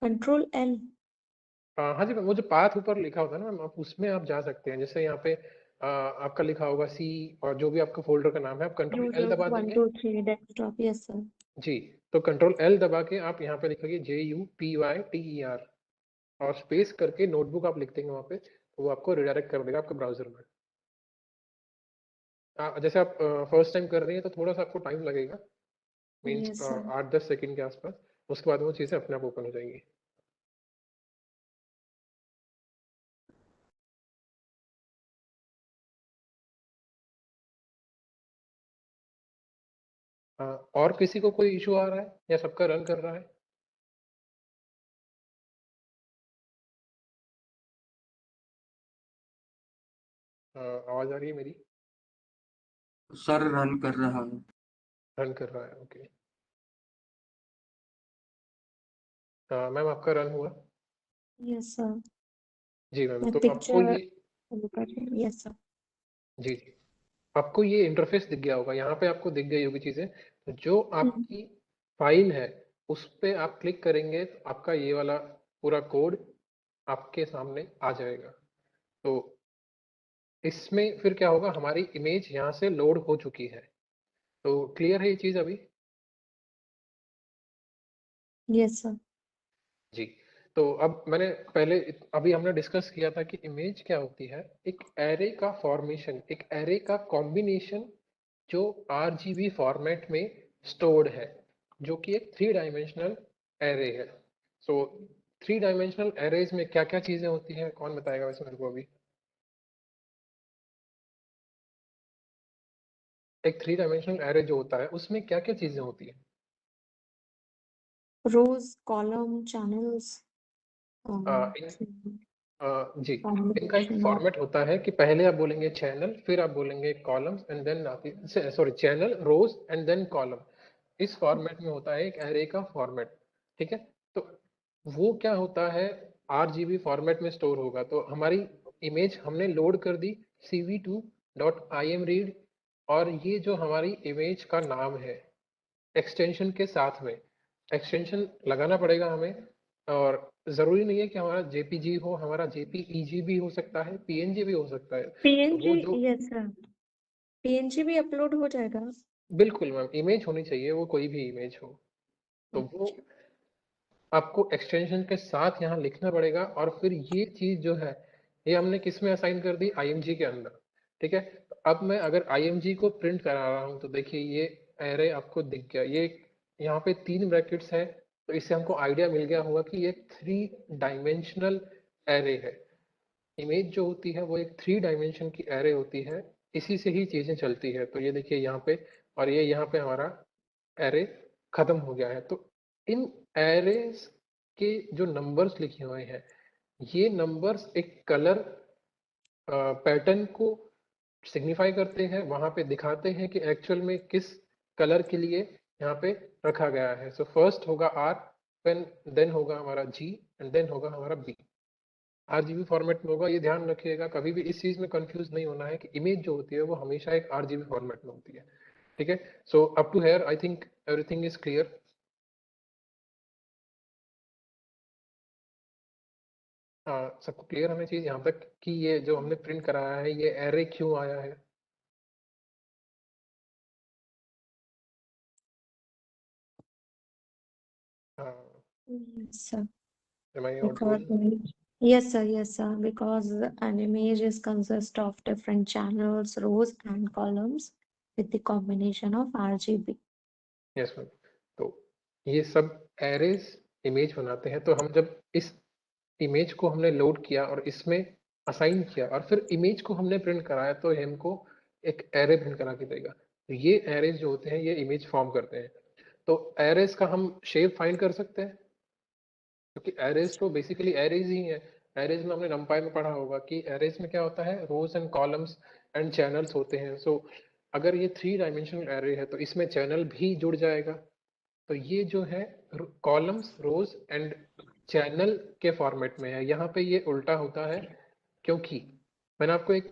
Control L. हाँ जी मैम, वो जो पाथ ऊपर लिखा होता है ना मैम, आप उसमें आप जा सकते हैं। जैसे यहाँ पे आपका लिखा होगा सी और जो भी आपका फोल्डर का नाम है, आप कंट्रोल एल यूजर्स दबा 1 देंगे। 2 3 डेस्कटॉप, यस सर। जी, तो कंट्रोल एल दबा के आप यहाँ पे लिखोगे JUPYTER और स्पेस करके नोटबुक आप लिख देंगे वहाँ पे, तो वो आपको रिडायरेक्ट कर देगा आपके ब्राउजर में। जैसे आप फर्स्ट टाइम कर रही हैं तो थोड़ा सा आपको टाइम लगेगा, मीन्स यस सर। 8-10 सेकंड के आसपास। उसके बाद वो चीज़ें अपने आप ओपन हो जाएंगी। और किसी को कोई इशू आ रहा है या सबका रन कर रहा है? आवाज आ रही है मेरी? सर रन कर रहा है। रन कर रहा है, ओके। मैम आपका रन हुआ? Yes sir. जी मैम, मैं तो आपको पिक्चर ये शुरू कर रही हूँ, यस सर। जी जी, आपको ये इंटरफेस दिख गया होगा। यहाँ पे आपको दिख गई होगी चीजें। तो जो आपकी फाइल है उस पे आप क्लिक करेंगे तो आपका ये वाला पूरा कोड आपके सामने आ जाएगा। तो इसमें फिर क्या होगा, हमारी इमेज यहाँ से लोड हो चुकी है। तो क्लियर है ये चीज अभी? Yes sir. जी, तो अब मैंने पहले अभी हमने डिस्कस किया था कि इमेज क्या होती है। एक एरे का फॉर्मेशन, एक एरे का कॉम्बिनेशन जो RGB फॉर्मेट में स्टोर्ड है, जो कि एक 3 डायमेंशनल एरे है। सो 3 डायमेंशनल एरेज में क्या क्या चीजें होती हैं, कौन बताएगा वैसे मेरे को अभी? एक 3 डायमेंशनल एरे जो होता है उसमें क्या क्या चीजें होती हैं? रोज, कॉलम, चैनल्स, इन जी, इनका एक कॉम्बिनेशन ऑफ। फॉर्मेट होता है कि पहले आप बोलेंगे चैनल, फिर आप बोलेंगे कॉलम्स एंड देन आती, sorry, channel, rows and then column. इस फॉर्मेट में होता है एक एरे का फॉर्मेट। ठीक है, तो वो क्या होता है, RGB फॉर्मेट में स्टोर होगा। तो हमारी इमेज हमने लोड कर दी cv2.imread, और ये जो हमारी इमेज का नाम है एक्सटेंशन के साथ में, एक्सटेंशन लगाना पड़ेगा हमें। और जरूरी नहीं है कि हमारा JPG हो, हमारा JPEG भी हो सकता है, PNG भी हो सकता है। तो पीएनजी, वो जो यस सर। पीएनजी भी अपलोड हो जाएगा। बिल्कुल मैम, इमेज होनी चाहिए, वो कोई भी इमेज हो। तो वो आपको एक्सटेंशन के साथ यहाँ लिखना पड़ेगा। और फिर ये चीज जो है, ये हमने किस में असाइन कर दी, IMG के अंदर। ठीक है, तो अब मैं अगर IMG को प्रिंट करा रहा हूँ तो देखिए ये एरे आपको दिख गया। ये यहाँ पे 3 ब्रैकेट्स है, तो इससे हमको आइडिया मिल गया होगा कि ये 3 डायमेंशनल एरे है। इमेज जो होती है वो एक 3 डायमेंशन की एरे होती है, इसी से ही चीजें चलती है। तो ये देखिए यहाँ पे, और ये यहाँ पे हमारा एरे खत्म हो गया है। तो इन एरेस के जो नंबर्स लिखे हुए हैं, ये नंबर्स एक कलर पैटर्न को सिग्निफाई करते हैं, वहां पे दिखाते हैं कि एक्चुअल में किस कलर के लिए यहाँ पे रखा गया है। सो फर्स्ट होगा R, देन होगा हमारा G एंड देन होगा हमारा B। RGB फॉर्मेट में होगा, ये ध्यान रखिएगा। कभी भी इस चीज में कंफ्यूज नहीं होना है कि इमेज जो होती है वो हमेशा एक RGB फॉर्मेट में होती है। ठीक है, so up to here I think everything is clear. सबको क्लियर होनी चाहिए यहाँ तक कि ये जो हमने प्रिंट कराया है ये एरे क्यों आया है। Yes, sir. Am I Because audible? yes, sir. Because an image is consist of different channels, rows, and columns with the combination of RGB. Yes ma'am, तो ये सब एरेज इमेज बनाते हैं। तो हम जब इस इमेज को हमने लोड किया और इसमें असाइन किया और फिर इमेज को हमने प्रिंट कराया, तो ये हमको एक एरे प्रिंट करा के देगा। तो ये एरेज जो होते हैं ये इमेज फॉर्म करते हैं। तो एरेज का हम शेप फाइंड कर सकते हैं, क्योंकि एरेज तो बेसिकली एरेज ही है। एरेज में हमने नंपाई में पढ़ा होगा कि एरेज में क्या होता है, रोज एंड कॉलम्स एंड चैनल्स होते हैं। सो अगर ये 3 डायमेंशनल एरे है तो इसमें चैनल भी जुड़ जाएगा। तो ये जो है कॉलम्स, रोज एंड चैनल के फॉर्मेट में है। यहाँ पे ये उल्टा होता है, क्योंकि मैंने आपको एक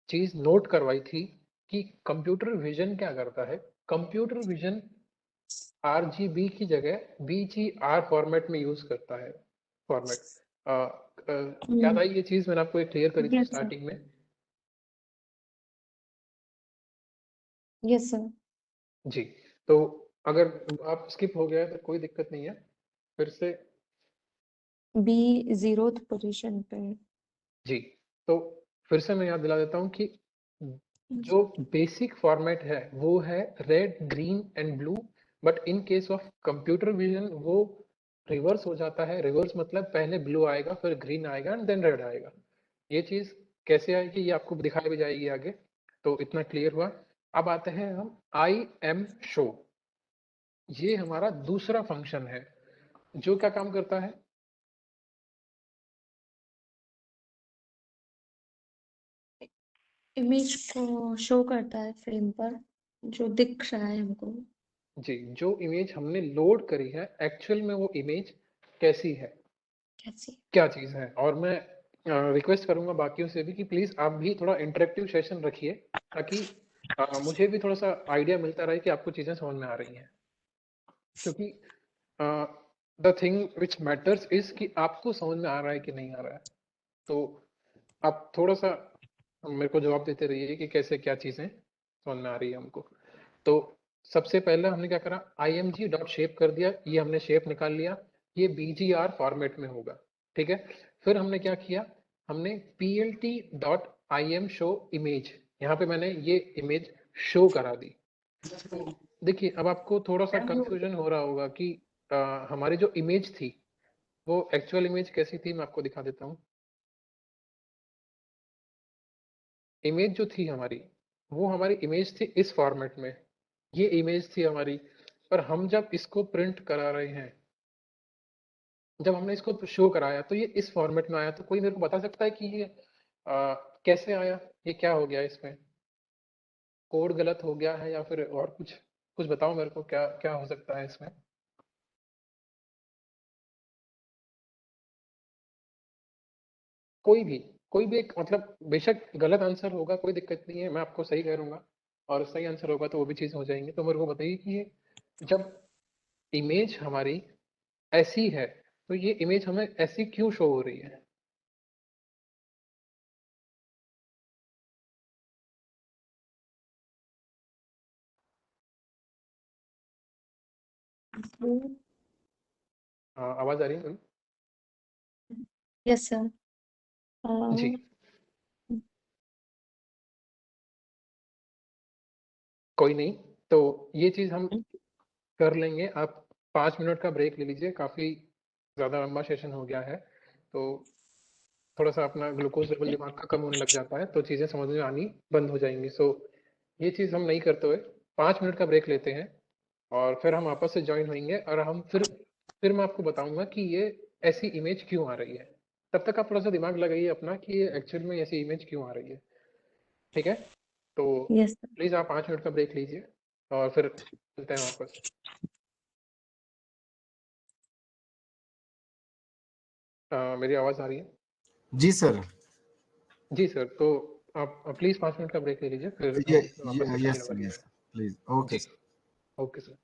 चीज नोट करवाई थी कि कंप्यूटर विजन क्या करता है। कंप्यूटर विजन आरजीबी की जगह बीजीआर फॉर्मेट में यूज करता है। फॉर्मेट क्या था ये चीज, मैंने आपको एक क्लियर करी थी यस सर, स्टार्टिंग में। Yes sir. जी, तो अगर आप स्किप हो गया है तो कोई दिक्कत नहीं है, फिर से। बी 0th पोजीशन पे। जी, तो फिर से मैं याद दिला देता हूँ कि जो बेसिक फॉर्मेट है वो है red, green and blue. But in case of computer vision वो रिवर्स हो जाता है। रिवर्स मतलब पहले ब्लू आएगा, फिर ग्रीन आएगा एंड देन रेड आएगा। ये चीज कैसे आएगी ये आपको दिखाई भी जाएगी आगे। तो इतना क्लियर हुआ। अब आते हैं हम आई एम शो। ये हमारा दूसरा फंक्शन है जो क्या काम करता है। इमेज को शो करता है फ्रेम पर, जो दिख रहा है हमको। जी, जो इमेज हमने लोड करी है एक्चुअल में वो इमेज कैसी है, कैसे? क्या चीज है। और मैं रिक्वेस्ट करूंगा बाकियों से भी कि प्लीज आप भी थोड़ा इंटरेक्टिव सेशन रखिए, ताकि मुझे भी थोड़ा सा आइडिया मिलता रहे कि आपको चीजें समझ में आ रही हैं। क्योंकि the thing which matters is कि आपको समझ में आ रहा है कि नहीं आ रहा है। तो आप थोड़ा सा मेरे को जवाब देते रहिए कि कैसे क्या चीजें समझ में आ रही है हमको। तो सबसे पहले हमने क्या करा, img डॉट शेप कर दिया, ये हमने शेप निकाल लिया। ये bgr फॉर्मेट में होगा, ठीक है। फिर हमने क्या किया, हमने plt dot im show image, यहाँ पे मैंने ये इमेज शो करा दी। तो देखिए अब आपको थोड़ा सा कंफ्यूजन हो रहा होगा कि हमारी जो इमेज थी वो एक्चुअल इमेज कैसी थी। मैं आपको दिखा देता हूँ। इमेज जो थी हमारी, वो हमारी इमेज थी इस फॉर्मेट में। ये इमेज थी हमारी। पर हम जब इसको प्रिंट करा रहे हैं, जब हमने इसको शो कराया तो ये इस फॉर्मेट में आया। तो कोई मेरे को बता सकता है कि ये कैसे आया, ये क्या हो गया, इसमें कोड गलत हो गया है या फिर और कुछ। कुछ बताओ मेरे को, क्या क्या हो सकता है इसमें। कोई भी, कोई भी एक मतलब बेशक गलत आंसर होगा, कोई दिक्कत नहीं है, मैं आपको सही करूंगा। और सही आंसर होगा तो वो भी चीज़ हो जाएंगे। तो मेरे को बताइए कि ये जब इमेज हमारी ऐसी है तो ये इमेज हमें ऐसी क्यों शो हो रही है। आवाज आ रही है? Yes sir. जी, कोई नहीं। तो ये चीज हम कर लेंगे। आप 5 मिनट का ब्रेक ले लीजिए, काफी ज्यादा लंबा सेशन हो गया है। तो थोड़ा सा अपना ग्लूकोज लेवल दिमाग का कम होने लग जाता है तो चीजें समझ में आनी बंद हो जाएंगी। सो ये चीज हम नहीं करते हुए 5 मिनट का ब्रेक लेते हैं, और फिर हम वापस से ज्वाइन होंगे और हम फिर मैं आपको बताऊंगा कि ये ऐसी इमेज क्यों आ रही है। तब तक आप थोड़ा सा दिमाग लगाइए अपना कि ये एक्चुअल में ऐसी इमेज क्यों आ रही है, ठीक है। तो यस सर। प्लीज आप 5 मिनट का ब्रेक लीजिए और फिर मिलते हैं वापस। मेरी आवाज आ रही है? जी सर। जी सर। तो आप प्लीज 5 मिनट का ब्रेक ले लीजिए, फिर ये हम वापस से यस कंटिन्यू सर, करेंगे। यस प्लीज, ओके जी, sir. Okay sir.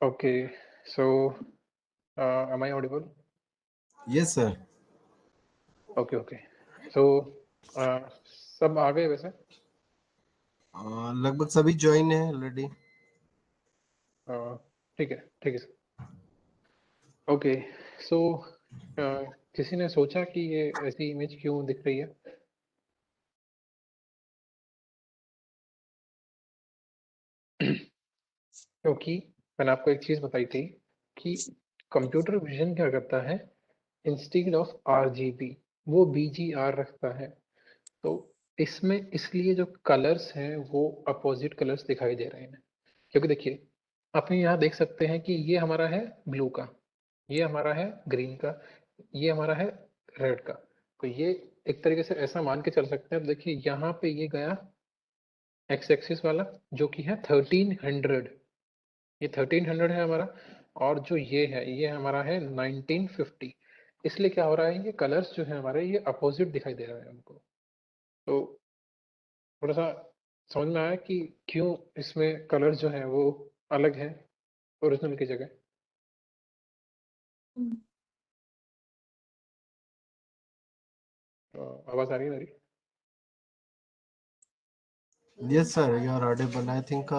Okay, so am I audible? Yes, sir. Okay, okay. So सब आ गए वैसे? लगभग सभी ज्वाइन है ऑलरेडी. ठीक है सर. ओके, सो किसी ने सोचा कि ये ऐसी इमेज क्यों दिख रही है? क्योंकि मैंने आपको एक चीज बताई थी कि कंप्यूटर विजन क्या करता है, इंस्टेड ऑफ RGB वो BGR रखता है. तो इसमें इसलिए जो कलर्स हैं वो अपोजिट कलर्स दिखाई दे रहे हैं. क्योंकि देखिए, आप यहाँ देख सकते हैं कि ये हमारा है ब्लू का, ये हमारा है ग्रीन का, ये हमारा है रेड का. तो ये एक तरीके से ऐसा मान के चल सकते हैं. अब देखिए यहाँ पे ये गया एक्स एक्सिस वाला जो कि है 1300, ये 1300 है हमारा. और जो ये है ये हमारा है 1950. इसलिए क्या हो रहा है, ये कलर्स जो है हमारे ये अपोजिट दिखाई दे रहा है हमको. तो थोड़ा सा समझ में आया कि क्यों इसमें कलर्स जो है वो अलग है ओरिजिनल की जगह. तो आवाज आ रही है मेरी? Yes, sir. You are audible. I think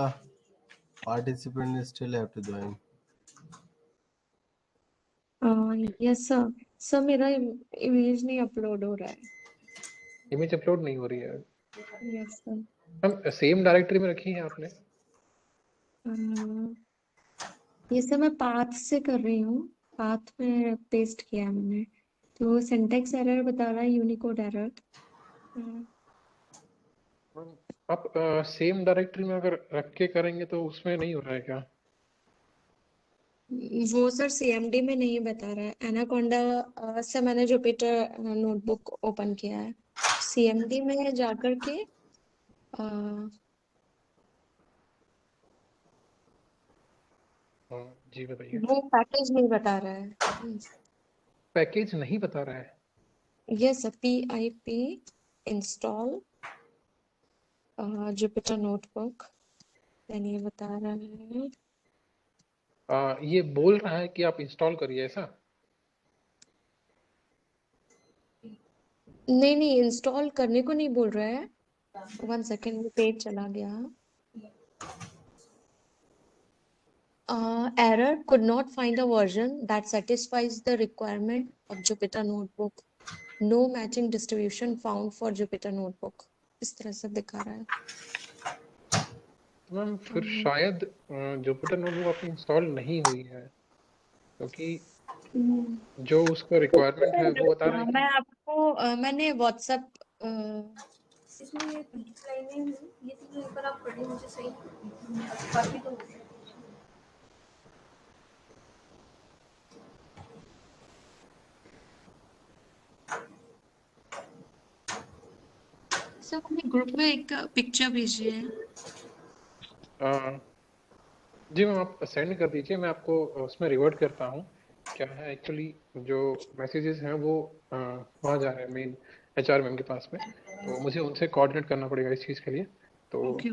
participant still have to join. Yes sir. Sir मेरा इमेज नहीं अपलोड हो रहा है. इमेज अपलोड नहीं हो रही है. Yes sir. हम सेम डायरेक्टरी में रखी है आपने? ये सब मैं पाथ से कर रही हूँ. पाथ में पेस्ट किया है मैंने. तो सिंटेक्स एरर बता रहा है, यूनिकोड एरर. आप सेम डायरेक्टरी में अगर रख के करेंगे तो उसमें नहीं हो रहा है क्या? वो सर CMD में नहीं बता रहा है. एनाकोंडा से मैंने जुपिटर नोटबुक ओपन किया है. CMD में जाकर के जी बताइए. वो पैकेज नहीं बता रहा है. पैकेज नहीं बता रहा है? Yes sir. PIP install Jupyter notebook then ये बता रहा है. ये बोल रहा है कि आप इंस्टॉल करिए ऐसा? नहीं इंस्टॉल करने को नहीं बोल रहा है. 1 सेकेंड, वो पेज चला गया. Error could not find a version that satisfies the requirement of Jupyter Notebook. No matching distribution found for Jupyter Notebook. इस तरह से दिखा रहा है. तो मैम फिर शायद जुपिटर नोटबुक आपकी इंस्टॉल नहीं हुई है, क्योंकि जो उसका रिक्वायरमेंट है वो बता रहा है मैं कि आपको मैंने व्हाट्सएप इसमें ये 20 लाइनें हैं, ये तीनों ऊपर आप पढ़िए मुझे सही. बाकी तो सर अपने ग्रुप में एक पिक्चर भेजिए. अ, जी मैम आप सेंड कर दीजिए, मैं आपको उसमें रिवर्ट करता हूँ. क्या है एक्चुअली जो मैसेजेस हैं वो वहाँ जा रहे हैं मेन HR मैम के पास में. तो मुझे उनसे कोऑर्डिनेट करना पड़ेगा इस चीज़ के लिए. तो ओके.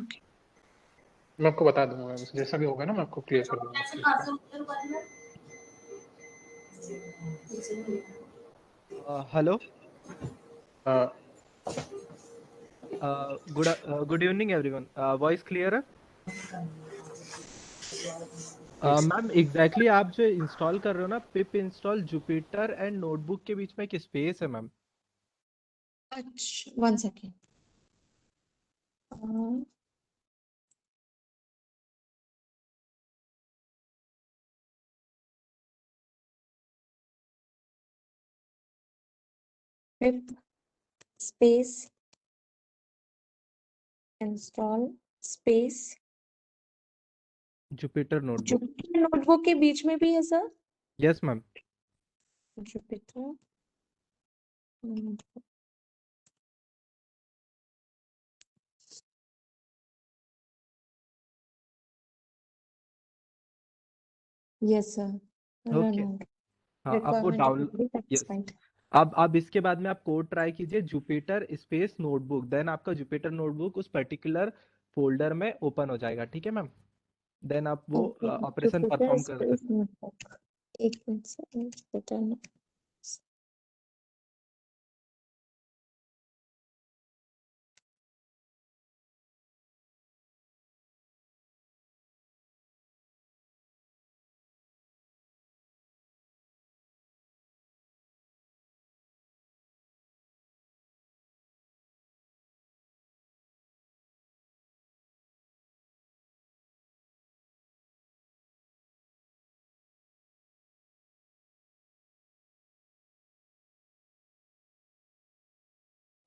मैं आपको बता दूंगा मैम, जैसा भी होगा ना मैं आपको क्लियर कर दूंगा इस चीज़ Hello. को. Good evening, everyone. Voice clearer? Ma'am exactly आप जो इंस्टॉल कर रहे हो ना, पिप इंस्टॉल जुपिटर एंड नोटबुक के बीच में एक स्पेस है मैम. अच्छा 1 second. pip space install space Jupyter notebook. Jupyter notebook के बीच में भी है sir. Yes ma'am. Jupiter yes sir. Okay. हाँ अब वो requirement down already yes satisfied. अब इसके बाद में आप कोड ट्राई कीजिए जुपिटर स्पेस नोटबुक, देन आपका जुपिटर नोटबुक उस पर्टिकुलर फोल्डर में ओपन हो जाएगा, ठीक है मैम। देन आप वो Okay, ऑपरेशन Jupyter परफॉर्म कर Space सकते Notebook. एक मिनट से Jupyter Notebook.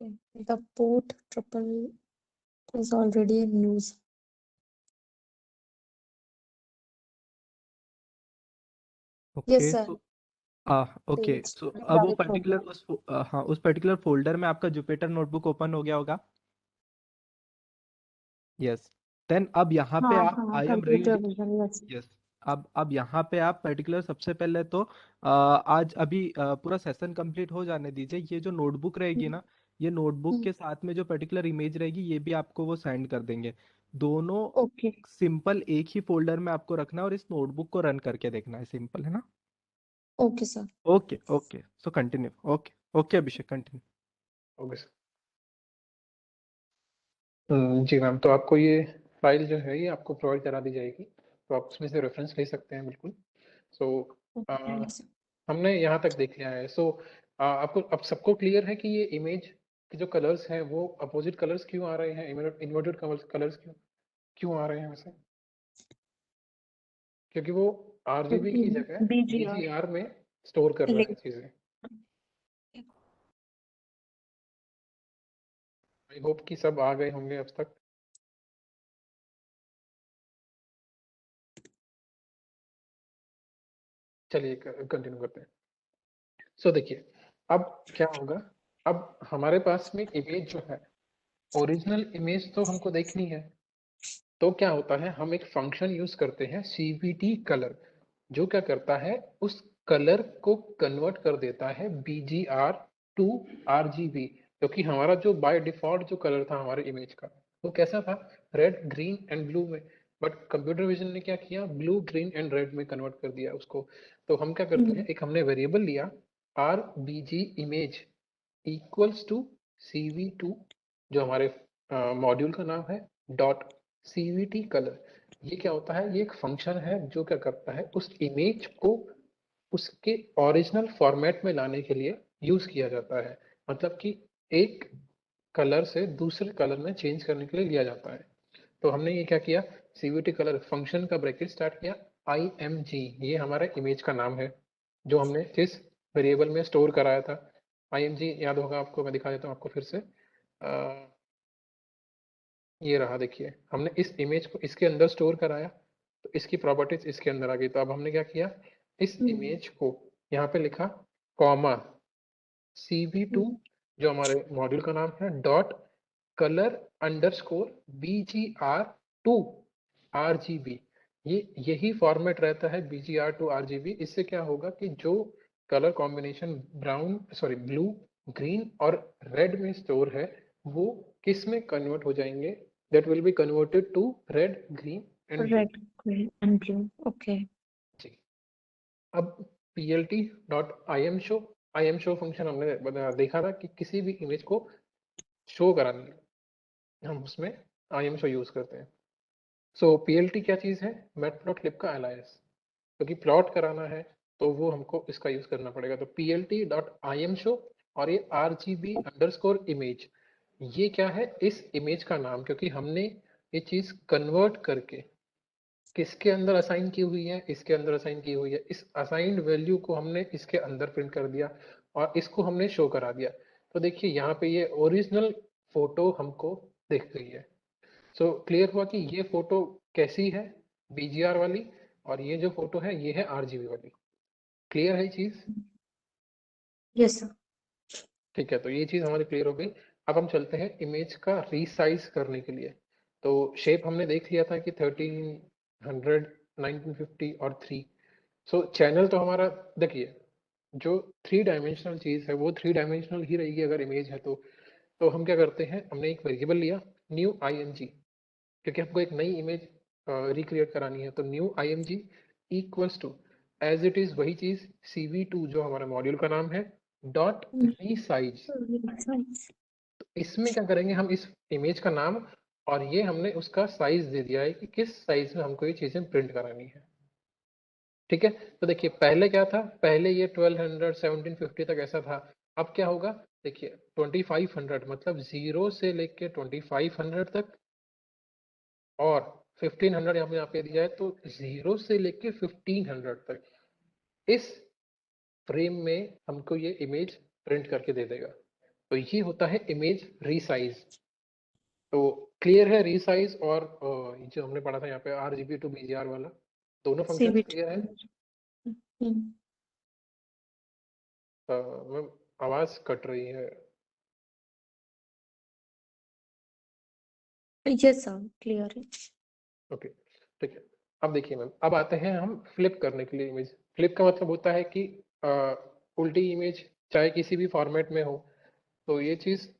Okay. The port triple is already in use. Okay Yes, sir. Okay Page सो में अब वो direct हो पर्टिकुलर गया. हाँ उस पर्टिकुलर फोल्डर में आपका जुपिटर नोटबुक ओपन हो गया होगा। यस देन अब यहाँ पे हाँ आप हाँ, I am computer read vision, yes. Yes अब यहाँ पे आप पर्टिकुलर सबसे पहले तो आज अभी पूरा सेशन कंप्लीट हो जाने दीजिए। ये जो नोटबुक रहेगी ना, ये नोटबुक के साथ में जो पर्टिकुलर इमेज रहेगी ये भी आपको वो सेंड कर देंगे। दोनों Okay. सिंपल एक ही फोल्डर में आपको रखना है और इस नोटबुक को रन करके देखना है, सिंपल है ना। Okay, sir. Okay okay so continue. Okay okay Abhishek continue. Okay sir. जी मैम, तो आपको ये फाइल जो है ये आपको प्रोवाइड करा दी जाएगी, तो आप उसमें से रेफरेंस ले सकते हैं बिल्कुल। सो Okay, yes, sir. हमने यहाँ तक देख लिया है। सो आपको अब सबको क्लियर है कि ये इमेज के जो कलर्स हैं वो अपोजिट कलर्स क्यों आ रहे हैं, इन्वर्टेड कलर्स क्यों क्यों आ रहे हैं वैसे? क्योंकि वो आरजीबी की जगह BGR. बीजीआर में स्टोर कर रहा है Link. चीजें। आई होप कि सब आ गए होंगे अब तक। चलिए कंटिन्यू करते हैं। सो देखिए अब क्या होगा, अब हमारे पास में इमेज जो है, ओरिजिनल इमेज तो हमको देखनी है। तो क्या होता है, हम एक फंक्शन यूज करते हैं cvt कलर, जो क्या करता है उस कलर को कन्वर्ट कर देता है bgr टू rgb। क्योंकि हमारा जो बाय डिफॉल्ट जो कलर था हमारे इमेज का वो कैसा था, रेड ग्रीन एंड ब्लू में, बट कंप्यूटर विजन ने क्या किया, ब्लू ग्रीन एंड रेड में कन्वर्ट कर दिया उसको। तो हम क्या करते हैं, एक हमने वेरिएबल लिया rbg image equals to cv2 जो हमारे मॉड्यूल का नाम है डॉट cvt कलर। ये क्या होता है, ये एक फंक्शन है जो क्या करता है उस इमेज को उसके ओरिजिनल फॉर्मेट में लाने के लिए यूज किया जाता है। मतलब कि एक कलर से दूसरे कलर में चेंज करने के लिए लिया जाता है। तो हमने ये क्या किया, cvt कलर फंक्शन का ब्रैकेट स्टार्ट किया, img ये हमारा इमेज का नाम है जो हमने जिस वेरिएबल में स्टोर कराया था। img याद होगा आपको, मैं दिखा देता हूँ आपको फिर से। ये रहा, देखिए हमने इस इमेज को इसके अंदर स्टोर कराया तो इसकी प्रॉपर्टीज इसके अंदर आ गई। तो अब हमने क्या किया, इस इमेज को यहाँ पे लिखा कॉमा cv2 जो हमारे मॉड्यूल का नाम है dot colour underscore bgr to rgb। ये यही फॉर्मेट रहता है bgr टू rgb। इससे क्या होगा कि जो कलर कॉम्बिनेशन ब्लू ग्रीन और रेड में स्टोर है वो किस में कन्वर्ट हो जाएंगे, that will be converted to red green and blue. Red, green, and blue. Okay. जी अब plt.imshow imshow फंक्शन हमने देखा था कि किसी भी इमेज को शो कराने हम उसमें imshow यूज करते हैं। सो plt क्या चीज है, मैटप्लॉटलिब का अलायस, क्योंकि प्लॉट कराना है तो वो हमको इसका यूज करना पड़ेगा। तो plt.imshow और ये rgb अंडरस्कोर इमेज, ये क्या है इस इमेज का नाम, क्योंकि हमने ये चीज कन्वर्ट करके किसके अंदर असाइन की हुई है, इसके अंदर असाइन की हुई है। इस असाइंड वैल्यू को हमने इसके अंदर प्रिंट कर दिया और इसको हमने शो करा दिया। तो देखिए यहाँ पे ये ओरिजिनल फोटो हमको दिख गई है। सो क्लियर हुआ कि ये फोटो कैसी है, बीजीआर वाली, और ये जो फोटो है ये है आरजीबी वाली। क्लियर है ये चीज? Yes, sir. ठीक है, तो ये चीज हमारी क्लियर हो गई। अब हम चलते हैं इमेज का रीसाइज करने के लिए। तो शेप हमने देख लिया था कि 1300 1950 और 3। सो चैनल तो हमारा देखिए जो 3 डायमेंशनल चीज है वो 3 डायमेंशनल ही रहेगी अगर इमेज है तो हम क्या करते हैं, हमने एक वेरिएबल लिया न्यू img, क्योंकि हमको एक नई इमेज रिक्रिएट करानी है। तो new img equals to as it is वही चीज cv2 जो हमारा मॉड्यूल का नाम है डॉट रीसाइज। इसमें क्या करेंगे, हम इस इमेज का नाम और ये हमने उसका साइज दे दिया है कि किस साइज में हमको ये चीजें प्रिंट करानी है। ठीक है, तो देखिए पहले क्या था, पहले ये 1200 1750 तक ऐसा था। अब क्या होगा, देखिए 2500 मतलब 0 से लेके 2500 तक, और 1500 यहाँ पे दिया है तो 0 से लेके 1500 तक इस फ्रेम में हमको ये इमेज प्रिंट करके दे देगा। तो ये होता है इमेज रीसाइज। तो क्लियर है रीसाइज और जो हमने पढ़ा था यहाँ पे RGB टू BGR वाला, दोनों फंक्शंस CVT. क्लियर है? मैम आवाज कट रही है। Yes, sir. Clear है. ओके ठीक है, अब देखिए मैम, अब आते हैं हम फ्लिप करने के लिए इमेज। फ्लिप का मतलब होता है कि उल्टी इमेज चाहे किसी भी फॉर्मेट में हो। तो ये चीज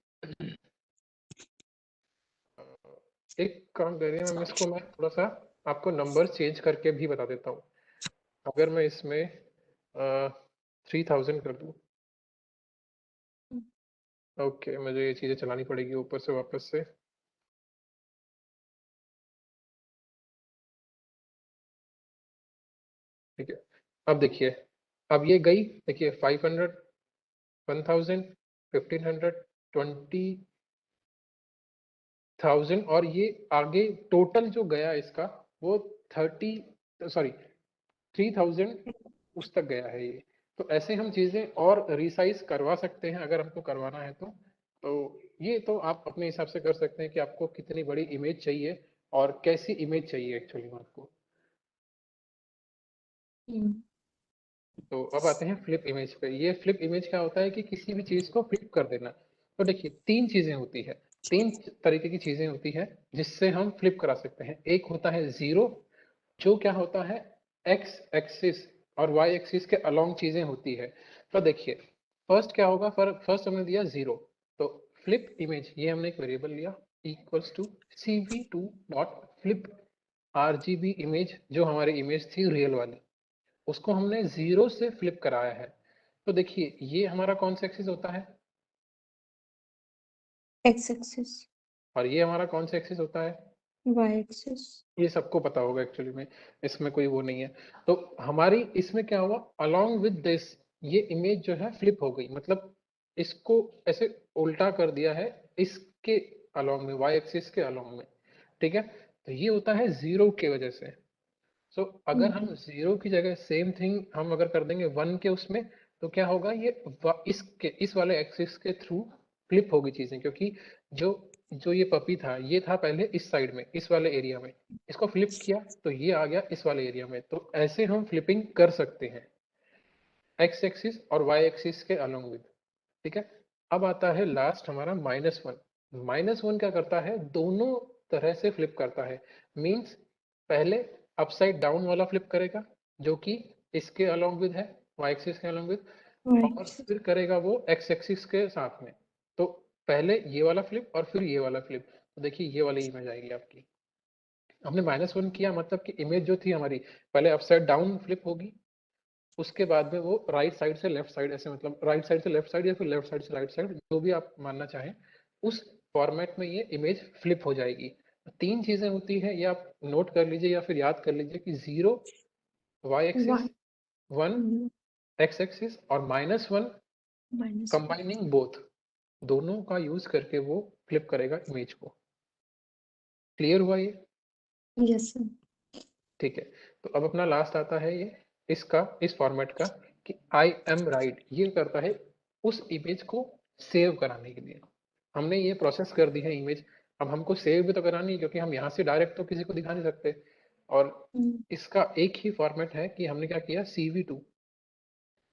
एक काम करिए मैम, इसको मैं थोड़ा सा आपको नंबर चेंज करके भी बता देता हूँ। अगर मैं इसमें 3000 कर दूँ, ओके मुझे ये चीजें चलानी पड़ेगी ऊपर से वापस से। ठीक है, अब देखिए, अब ये गई, देखिए 500 1000 1500 20,000 और ये आगे टोटल जो गया इसका वो 3000 उस तक गया है ये। तो ऐसे हम चीजें और रिसाइज करवा सकते हैं अगर हमको करवाना है तो ये तो आप अपने हिसाब से कर सकते हैं कि आपको कितनी बड़ी इमेज चाहिए और कैसी इमेज चाहिए एक्चुअली में आपको। तो अब आते हैं फ्लिप इमेज पे। ये फ्लिप इमेज क्या होता है कि किसी भी चीज को फ्लिप कर देना। तो देखिए 3 चीजें होती है, 3 तरीके की चीजें होती है जिससे हम फ्लिप करा सकते हैं। एक होता है जीरो, जो क्या होता है एक्स एक्सिस और वाई एक्सिस के अलोंग चीजें होती है। तो देखिए फर्स्ट क्या होगा, फर्स्ट हमने दिया जीरो, तो फ्लिप इमेज ये हमने एक वेरिएबल लिया equals to cv2 dot flip RGB image, जो हमारी इमेज थी रियल वाली, उसको हमने 0 से फ्लिप कराया है। तो देखिए ये हमारा कौन सा एक्सिस होता है, X axis. और ये हमारा कौन सा एक्सिस होता है, Y axis. ये सबको पता होगा एक्चुअली में, इसमें कोई वो नहीं है। तो हमारी इसमें क्या हुआ, अलोंग विद दिस ये इमेज जो है फ्लिप हो गई, मतलब इसको ऐसे उल्टा कर दिया है इसके अलोंग में, वाई एक्सिस के अलोंग में। ठीक है, तो ये होता है जीरो की वजह से। सो अगर हम जीरो की जगह सेम थिंग हम अगर कर देंगे 1 के उसमें, तो क्या होगा, ये इसके इस वाले एक्सिस के थ्रू फ्लिप होगी चीजें, क्योंकि जो जो ये पपी था ये था पहले इस साइड में, इस वाले एरिया में, इसको फ्लिप किया तो ये आ गया इस वाले एरिया में। तो ऐसे हम फ्लिपिंग कर सकते हैं एक्स एक्सिस और वाई एक्सिस के अलोंग विद। ठीक है, अब आता है लास्ट हमारा -1। -1 क्या करता है, दोनों तरह से फ्लिप करता है। मींस पहले अपसाइड डाउन वाला फ्लिप करेगा जो कि इसके अलोंग विद है, वाई एक्सिस के अलोंग विद, Y और axis. फिर करेगा वो एक्स एक्सिस के साथ में। तो पहले ये वाला फ्लिप और फिर ये वाला फ्लिप। तो देखिए ये वाली इमेज आएगी आपकी। हमने -1 किया मतलब कि इमेज जो थी हमारी पहले अपसाइड डाउन फ्लिप होगी, उसके बाद में वो राइट साइड से लेफ्ट साइड, ऐसे मतलब राइट साइड से लेफ्ट साइड या फिर लेफ्ट साइड से राइट साइड, जो भी आप मानना चाहें, उस फॉर्मेट में ये इमेज फ्लिप हो जाएगी। 3 चीजें होती है, ये आप नोट कर लीजिए या फिर याद कर लीजिए कि 0 Y axis, Y. 1 X axis और -1 Minus. कंबाइनिंग बोथ, दोनों का यूज करके वो फ्लिप करेगा इमेज को। क्लियर हुआ ये? Yes, sir. ठीक है, तो अब अपना लास्ट आता है ये इसका, इस फॉर्मेट का, कि आई एम राइट। ये करता है उस इमेज को सेव कराने के लिए। हमने ये प्रोसेस कर दी है इमेज, अब हमको सेव भी तो करानी है, क्योंकि हम यहाँ से डायरेक्ट तो किसी को दिखा नहीं सकते। और इसका एक ही फॉर्मेट है कि हमने क्या किया, cv2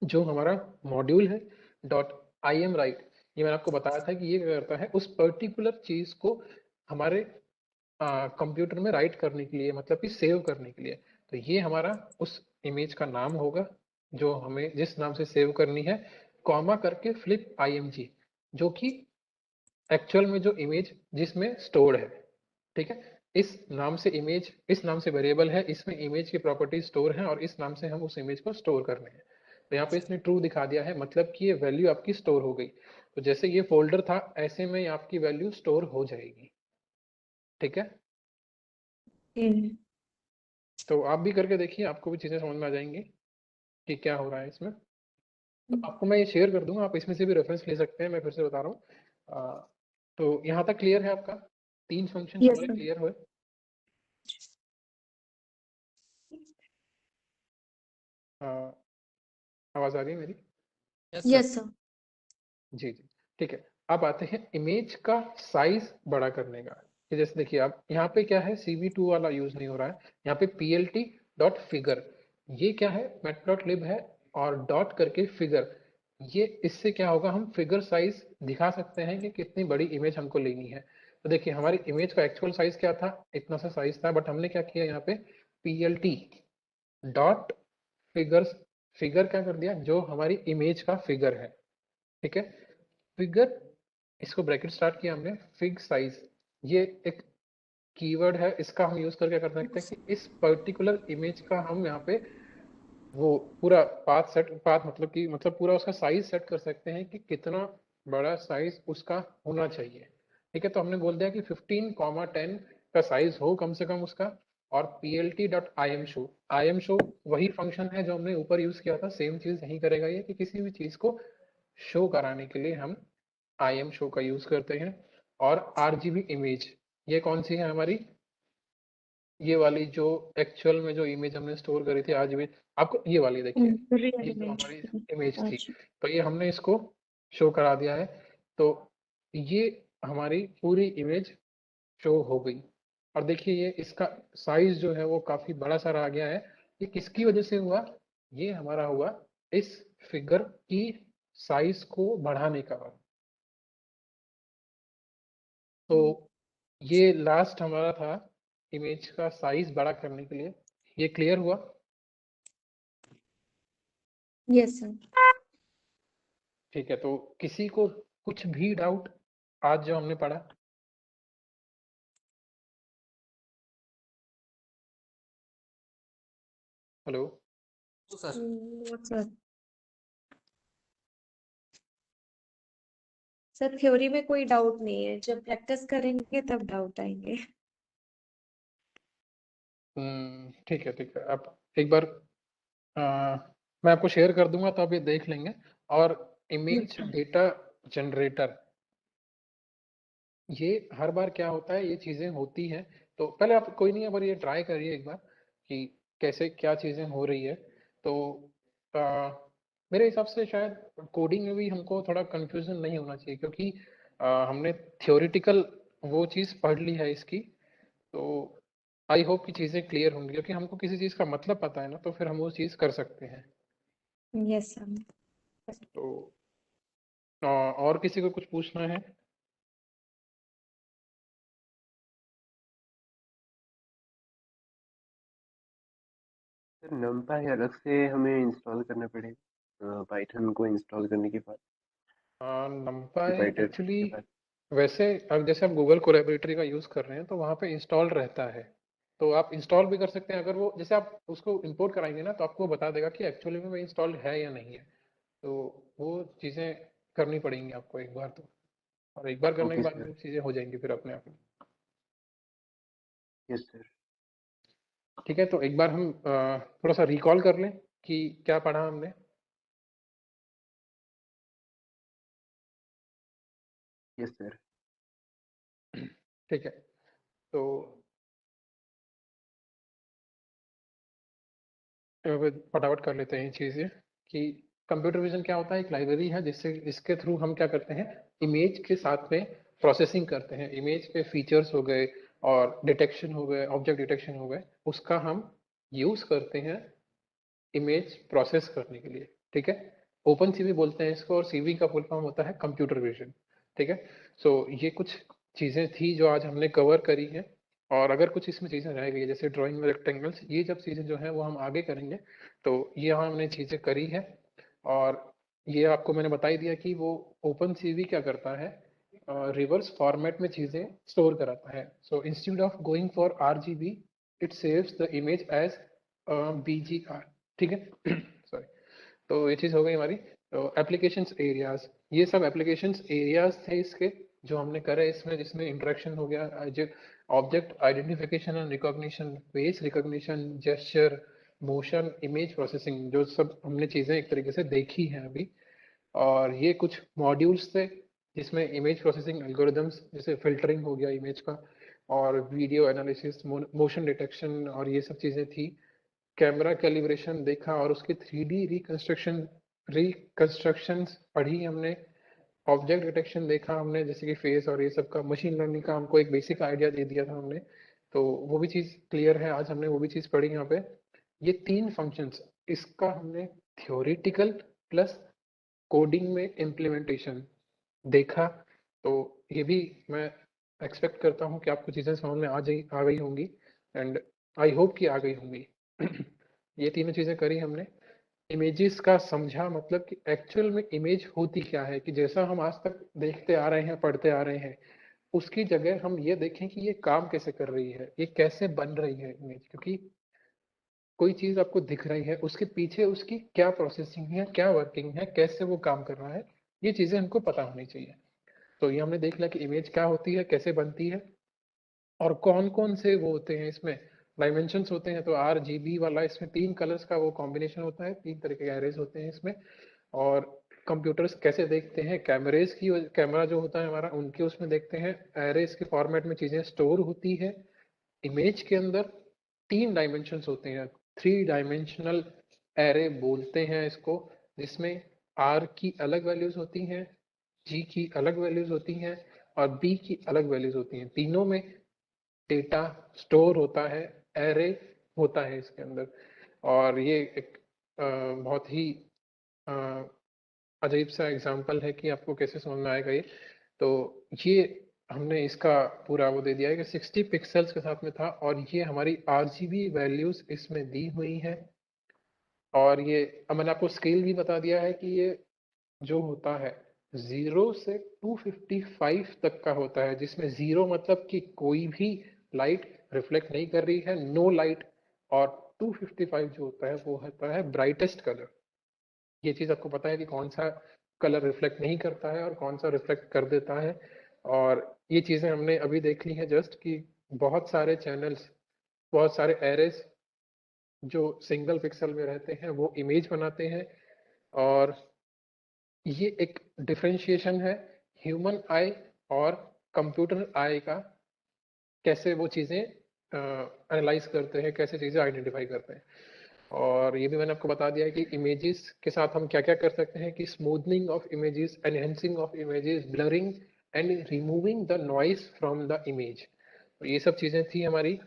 जो हमारा मॉड्यूल है डॉट आई एम राइट, ये मैंने आपको बताया था कि ये क्या करता है, उस पर्टिकुलर चीज को हमारे कंप्यूटर में राइट करने के लिए, मतलब कि सेव करने के लिए। तो ये हमारा उस इमेज का नाम होगा जो हमें जिस नाम से सेव करनी है, कॉमा करके flip img, जो कि एक्चुअल में जो इमेज जिसमें स्टोर्ड है, ठीक है। इस नाम से इमेज, इस नाम से वेरिएबल है, इसमें इमेज की प्रॉपर्टी स्टोर है और इस नाम से हम उस इमेज को स्टोर करने हैं। तो यहाँ पे इसने ट्रू दिखा दिया है, मतलब कि ये वैल्यू आपकी स्टोर हो गई। तो जैसे ये फोल्डर था, ऐसे में आपकी वैल्यू स्टोर हो जाएगी, ठीक है। तो आप भी करके देखिए, आपको भी चीजें समझ में आ जाएंगी कि क्या हो रहा है इसमें। तो आपको मैं ये शेयर कर दूंगा, आप इसमें से भी रेफरेंस ले सकते हैं, मैं फिर से बता रहा हूँ। तो यहाँ तक क्लियर है आपका? 3 फंक्शन Yes, हमारे sir. क्लियर हुए। आवाज आ रही है मेरी? Yes, sir. जी जी, ठीक है। अब आते हैं इमेज का साइज बड़ा करने का। कि जैसे देखिए, आप यहाँ पे क्या है, CV2 वाला यूज नहीं हो रहा है, यहाँ पे plt.figure, ये क्या है, matplotlib है और डॉट करके फिगर। ये इससे क्या होगा, हम फिगर साइज दिखा सकते हैं कि कितनी बड़ी इमेज हमको लेनी है। तो देखिए, हमारी इमेज का एक्चुअल साइज क्या था, इतना सा साइज था, बट हमने क्या किया यहाँ पे, plt डॉट फिगर्स, फिगर क्या कर दिया, जो हमारी इमेज का फिगर है, ठीक है। फिगर, इसको ब्रैकेट स्टार्ट किया हमने, फिग साइज, ये एक कीवर्ड है, इसका हम यूज करके कर सकते हैं कि इस पर्टिकुलर इमेज का हम यहाँ पे वो पूरा पाथ सेट, पाथ मतलब कि मतलब पूरा उसका साइज सेट कर सकते हैं कि कितना बड़ा साइज उसका होना चाहिए, ठीक है। तो हमने बोल दिया कि 15,10 का साइज हो कम से कम उसका, और plt.imshow, imshow वही फंक्शन है जो हमने ऊपर यूज किया था, सेम चीज यही करेगा ये, कि किसी भी चीज को शो कराने के लिए हम imshow का यूज करते हैं। और RGB इमेज, ये कौन सी है हमारी, ये वाली जो एक्चुअल में जो इमेज हमने स्टोर करी थी RGB, आपको ये वाली देखिए, Real ये जो image. हमारी इमेज थी, अच्छा. तो ये हमने इसको शो करा दिया है। तो ये हमारी पूरी इमेज शो हो गई। और देखिए, ये इसका साइज जो है वो काफी बड़ा सारा आ गया है। ये किसकी वजह से हुआ, ये हमारा हुआ इस फिगर की साइज को बढ़ाने का। तो ये लास्ट हमारा था इमेज का साइज बड़ा करने के लिए। ये क्लियर हुआ? Yes, sir. ठीक है, तो किसी को कुछ भी डाउट आज जो हमने पढ़ा? हेलो? तो sir What, sir? Sir theory में कोई डाउट नहीं है, जब प्रैक्टिस करेंगे तब डाउट आएंगे। ठीक है ठीक है, आप एक बार मैं आपको शेयर कर दूंगा तो आप ये देख लेंगे। और इमेज डेटा जनरेटर, ये हर बार क्या होता है, ये चीजें होती हैं। तो पहले आप कोई नहीं, एक बार ये ट्राई करिए एक बार कि कैसे क्या चीजें हो रही है। तो आ, मेरे हिसाब से शायद कोडिंग में भी हमको थोड़ा कंफ्यूजन नहीं होना चाहिए, क्योंकि हमने थियोरिटिकल वो चीज पढ़ ली है इसकी। तो आई होप कि चीजें क्लियर होंगी, क्योंकि हमको किसी चीज का मतलब पता है ना, तो फिर हम वो चीज कर सकते हैं। Yes sir. तो और किसी को कुछ पूछना है? सर numpy अलग से हमें इंस्टॉल करना पड़ेगा पाइथन को इंस्टॉल करने के बाद, numpy पाइथन एक्चुअली, के बाद। वैसे अब जैसे आप गूगल कोलैबोरेटरी का यूज कर रहे हैं तो वहाँ पे इंस्टॉल रहता है, तो आप इंस्टॉल भी कर सकते हैं। अगर वो जैसे आप उसको इंपोर्ट कराएंगे ना, तो आपको वो बता देगा कि एक्चुअली में वो इंस्टॉल है या नहीं है। तो वो चीज़ें करनी पड़ेंगी आपको एक बार तो, और एक बार करने के ओके बाद सर। में चीज़ें हो जाएंगी फिर अपने आप। Yes sir. ठीक है, तो एक बार हम थोड़ा सा रिकॉल कर लें कि क्या पढ़ा हमने। Yes sir. ठीक है, तो फटाफट कर लेते हैं ये चीज़ें कि कंप्यूटर विजन क्या होता है। एक लाइब्रेरी है जिससे इसके थ्रू हम क्या करते हैं, इमेज के साथ में प्रोसेसिंग करते हैं। इमेज के फीचर्स हो गए और डिटेक्शन हो गए, ऑब्जेक्ट डिटेक्शन हो गए, उसका हम यूज करते हैं इमेज प्रोसेस करने के लिए, ठीक है। ओपन सीवी बोलते हैं इसको, और सीवी का फुल फॉर्म होता है कंप्यूटर विजन, ठीक है। सो ये कुछ चीज़ें थी जो आज हमने कवर करी है। और अगर कुछ इसमें चीज़ें रह गई जैसे ड्राइंग में रेक्टेंगल्स, ये जब चीज़ें जो है वो हम आगे करेंगे। तो ये यहाँ हमने चीज़ें करी है, और ये आपको मैंने बता ही दिया कि वो ओपन सीवी क्या करता है, रिवर्स फॉर्मेट में चीज़ें स्टोर कराता है। So instead of going for RGB it saves the image as BGR, ठीक है। सॉरी। तो ये चीज़ हो गई हमारी। तो एप्लीकेशंस एरियाज, ये सब एप्लीकेशंस एरियाज थे इसके जो हमने करे इसमें, जिसमें इंटरेक्शन हो गया, जो object identification and recognition, face recognition, gesture, motion, image processing, जो सब हमने चीज़ें एक तरीके से देखी हैं अभी। और ये कुछ मॉड्यूल्स थे जिसमें इमेज प्रोसेसिंग एल्गोरिदम्स जैसे फिल्टरिंग हो गया इमेज का, और वीडियो एनालिसिस, मोशन डिटेक्शन, और ये सब चीज़ें थी। कैमरा कैलिब्रेशन देखा, और उसकी 3D रिकंस्ट्रक्शंस पढ़ी हमने। ऑब्जेक्ट डिटेक्शन देखा हमने, जैसे कि फेस और ये सब का। मशीन लर्निंग का हमको एक बेसिक आइडिया दे दिया था हमने, तो वो भी चीज़ क्लियर है, आज हमने वो भी चीज़ पढ़ी यहाँ पे। ये 3 फंक्शंस, इसका हमने थियोरिटिकल प्लस कोडिंग में इम्प्लीमेंटेशन देखा। तो ये भी मैं एक्सपेक्ट करता हूँ कि आपको चीज़ें समझ में आ गई होंगी, एंड आई होप कि आ गई होंगी। ये तीनों चीज़ें करी हमने। इमेजेस का समझा, मतलब कि एक्चुअल में इमेज होती क्या है, कि जैसा हम आज तक देखते आ रहे हैं, पढ़ते आ रहे हैं, उसकी जगह हम ये देखें कि ये काम कैसे कर रही है, ये कैसे बन रही है इमेज। क्योंकि कोई चीज़ आपको दिख रही है, उसके पीछे उसकी क्या प्रोसेसिंग है, क्या वर्किंग है, कैसे वो काम कर रहा है, ये चीज़ें हमको पता होनी चाहिए। तो ये हमने देख लिया कि इमेज क्या होती है, कैसे बनती है, और कौन कौन से वो होते हैं इसमें डायमेंशंस होते हैं। तो RGB वाला, इसमें 3 कलर्स का वो कॉम्बिनेशन होता है, 3 तरह के एरेज होते हैं इसमें। और कंप्यूटर्स कैसे देखते हैं, कैमरेज की, कैमरा जो होता है हमारा, उनके उसमें देखते हैं, एरेज के फॉर्मेट में चीज़ें स्टोर होती है। इमेज के अंदर 3 डायमेंशंस होते हैं, 3 डायमेंशनल एरे बोलते हैं इसको, जिसमें R की अलग वैल्यूज होती हैं, G की अलग वैल्यूज होती हैं, और B की अलग वैल्यूज होती हैं। तीनों में डेटा स्टोर होता है, एरे होता है इसके अंदर। और ये एक बहुत ही अजीब सा एग्जांपल है कि आपको कैसे समझ में आएगा ये। तो ये हमने इसका पूरा वो दे दिया है कि 60 पिक्सल्स के साथ में था, और ये हमारी RGB वैल्यूज इसमें दी हुई है। और ये अब मैंने आपको स्केल भी बता दिया है कि ये जो होता है 0 से 255 तक का होता है, जिसमें 0 मतलब कि कोई भी लाइट रिफ्लेक्ट नहीं कर रही है, नो लाइट, और 255 जो होता है वो होता है ब्राइटेस्ट कलर। ये चीज़ आपको पता है कि कौन सा कलर रिफ्लेक्ट नहीं करता है और कौन सा रिफ्लेक्ट कर देता है। और ये चीज़ें हमने अभी देख ली हैं जस्ट, कि बहुत सारे चैनल्स, बहुत सारे एरेज जो सिंगल पिक्सल में रहते हैं वो इमेज बनाते हैं। और ये एक डिफरेंशिएशन है ह्यूमन आई और कंप्यूटर आई का, कैसे वो चीज़ें एनालाइज करते हैं, कैसे चीज़ें आइडेंटिफाई करते हैं। और ये भी मैंने आपको बता दिया है कि इमेजेस के साथ हम क्या क्या कर सकते हैं, कि smoothening of images, enhancing of images, blurring and removing the noise from the image. तो ये सब चीज़ें थी हमारी।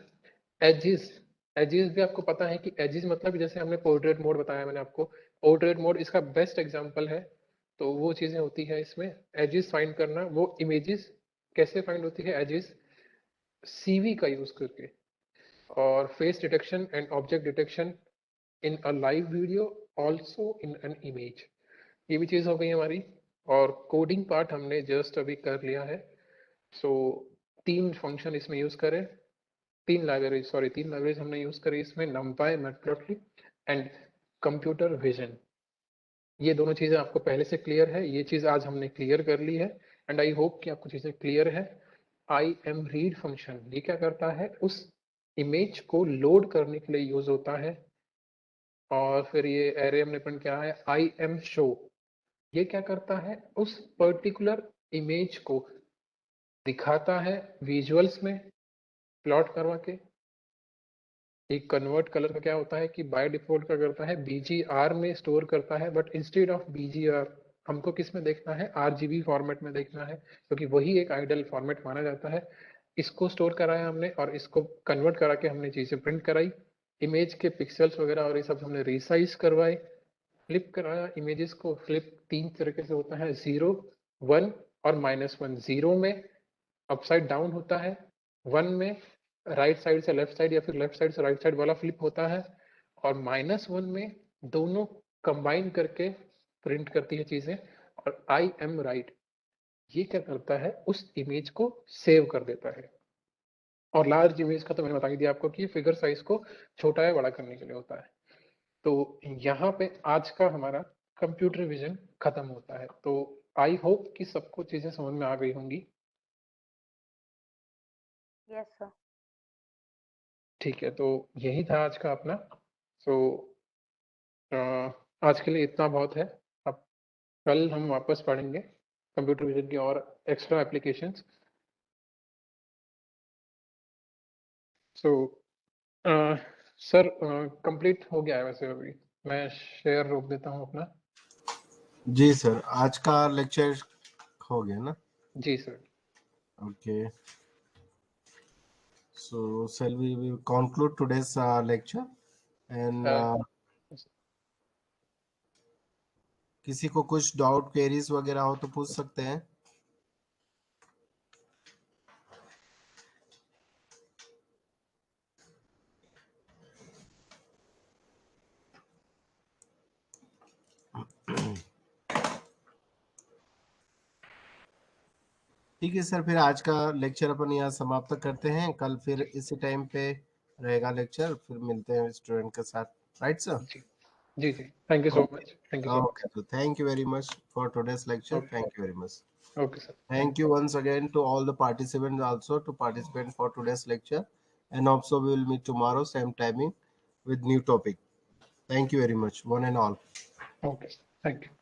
एजेस, एजेस भी आपको पता है कि एजेस मतलब जैसे हमने पोर्ट्रेट मोड बताया मैंने आपको, पोर्ट्रेट मोड इसका बेस्ट एग्जांपल है। तो वो चीज़ें होती है इसमें, एजेस फाइंड करना। वो इमेजेस कैसे फाइंड होती है एजेस, CV का यूज़ करके। और face detection and object detection in a live video, also in an image. ये भी चीज़ हो गई हमारी। और कोडिंग पार्ट हमने जस्ट अभी कर लिया है। सो 3 फंक्शन इसमें यूज़ करें, 3 लाइब्रेरीज हमने यूज़ करी इसमें, numpy, matplotlib and computer vision. ये दोनों चीज़ें आपको पहले से क्लियर है, ये चीज़ आज हमने क्लियर कर ली है, एंड आई होप कि आपको चीज़ें क्लियर है। IMRead फंक्शन ये क्या करता है, उस इमेज को लोड करने के लिए यूज़ होता है। और फिर ये एरे हमने पढ़ क्या है, IMShow, ये क्या करता है, उस पर्टिकुलर इमेज को दिखाता है विजुअल्स में प्लॉट करवा के। एक कन्वर्ट कलर का क्या होता है कि बाय डिफॉल्ट क्या करता है, BGR में स्टोर करता है, बट इंस्टेड ऑफ BGR हमको किस में देखना है, RGB फॉर्मेट में देखना है, क्योंकि वही एक आइडियल फॉर्मेट माना जाता है। इसको स्टोर कराया हमने, और इसको कन्वर्ट करा के हमने चीज़ें प्रिंट कराई। इमेज के पिक्सल्स वगैरह और ये सब हमने रिसाइज करवाए। फ्लिप कराया इमेजेस को। फ्लिप 3 तरीके से होता है, 0, 1 और -1। 0 में अपसाइड डाउन होता है, 1 में राइट साइड से लेफ्ट साइड या फिर लेफ्ट साइड से राइट साइड वाला फ्लिप होता है, और -1 में दोनों कंबाइन करके प्रिंट करती है चीजें, और आई एम राइट ये क्या करता है, उस इमेज को सेव कर देता है। और लार्ज इमेज का तो मैंने बता ही दिया आपको कि फिगर साइज को छोटा या बड़ा करने के लिए होता है। तो यहाँ पे आज का हमारा कंप्यूटर विजन खत्म होता है। तो आई होप कि सबको चीजें समझ में आ गई होंगी। Yes sir. ठीक है, तो यही था आज का अपना। सो आज के लिए इतना बहुत है। अब कल हम वापस पढ़ेंगे कंप्यूटर विजन की और extra applications. So sir complete हो गया है वैसे, अभी मैं शेयर रोक देता हूँ अपना। जी सर, आज का लेक्चर हो गया ना? जी sir. Okay. So shall we conclude today's lecture? And किसी को कुछ डाउट क्वेरीज वगैरह हो तो पूछ सकते हैं। ठीक है सर, फिर आज का लेक्चर अपन यहाँ समाप्त करते हैं। कल फिर इसी टाइम पे रहेगा लेक्चर, फिर मिलते हैं स्टूडेंट के साथ। Right sir? जी जी जी, thank you so much. Thank you so much. Okay, so thank you very much for today's lecture. Okay. Thank you very much. Okay sir. Thank you once again to all the participants also to participate for today's lecture, and also we will meet tomorrow same timing with new topic. Thank you very much, one and all. Okay, thank you.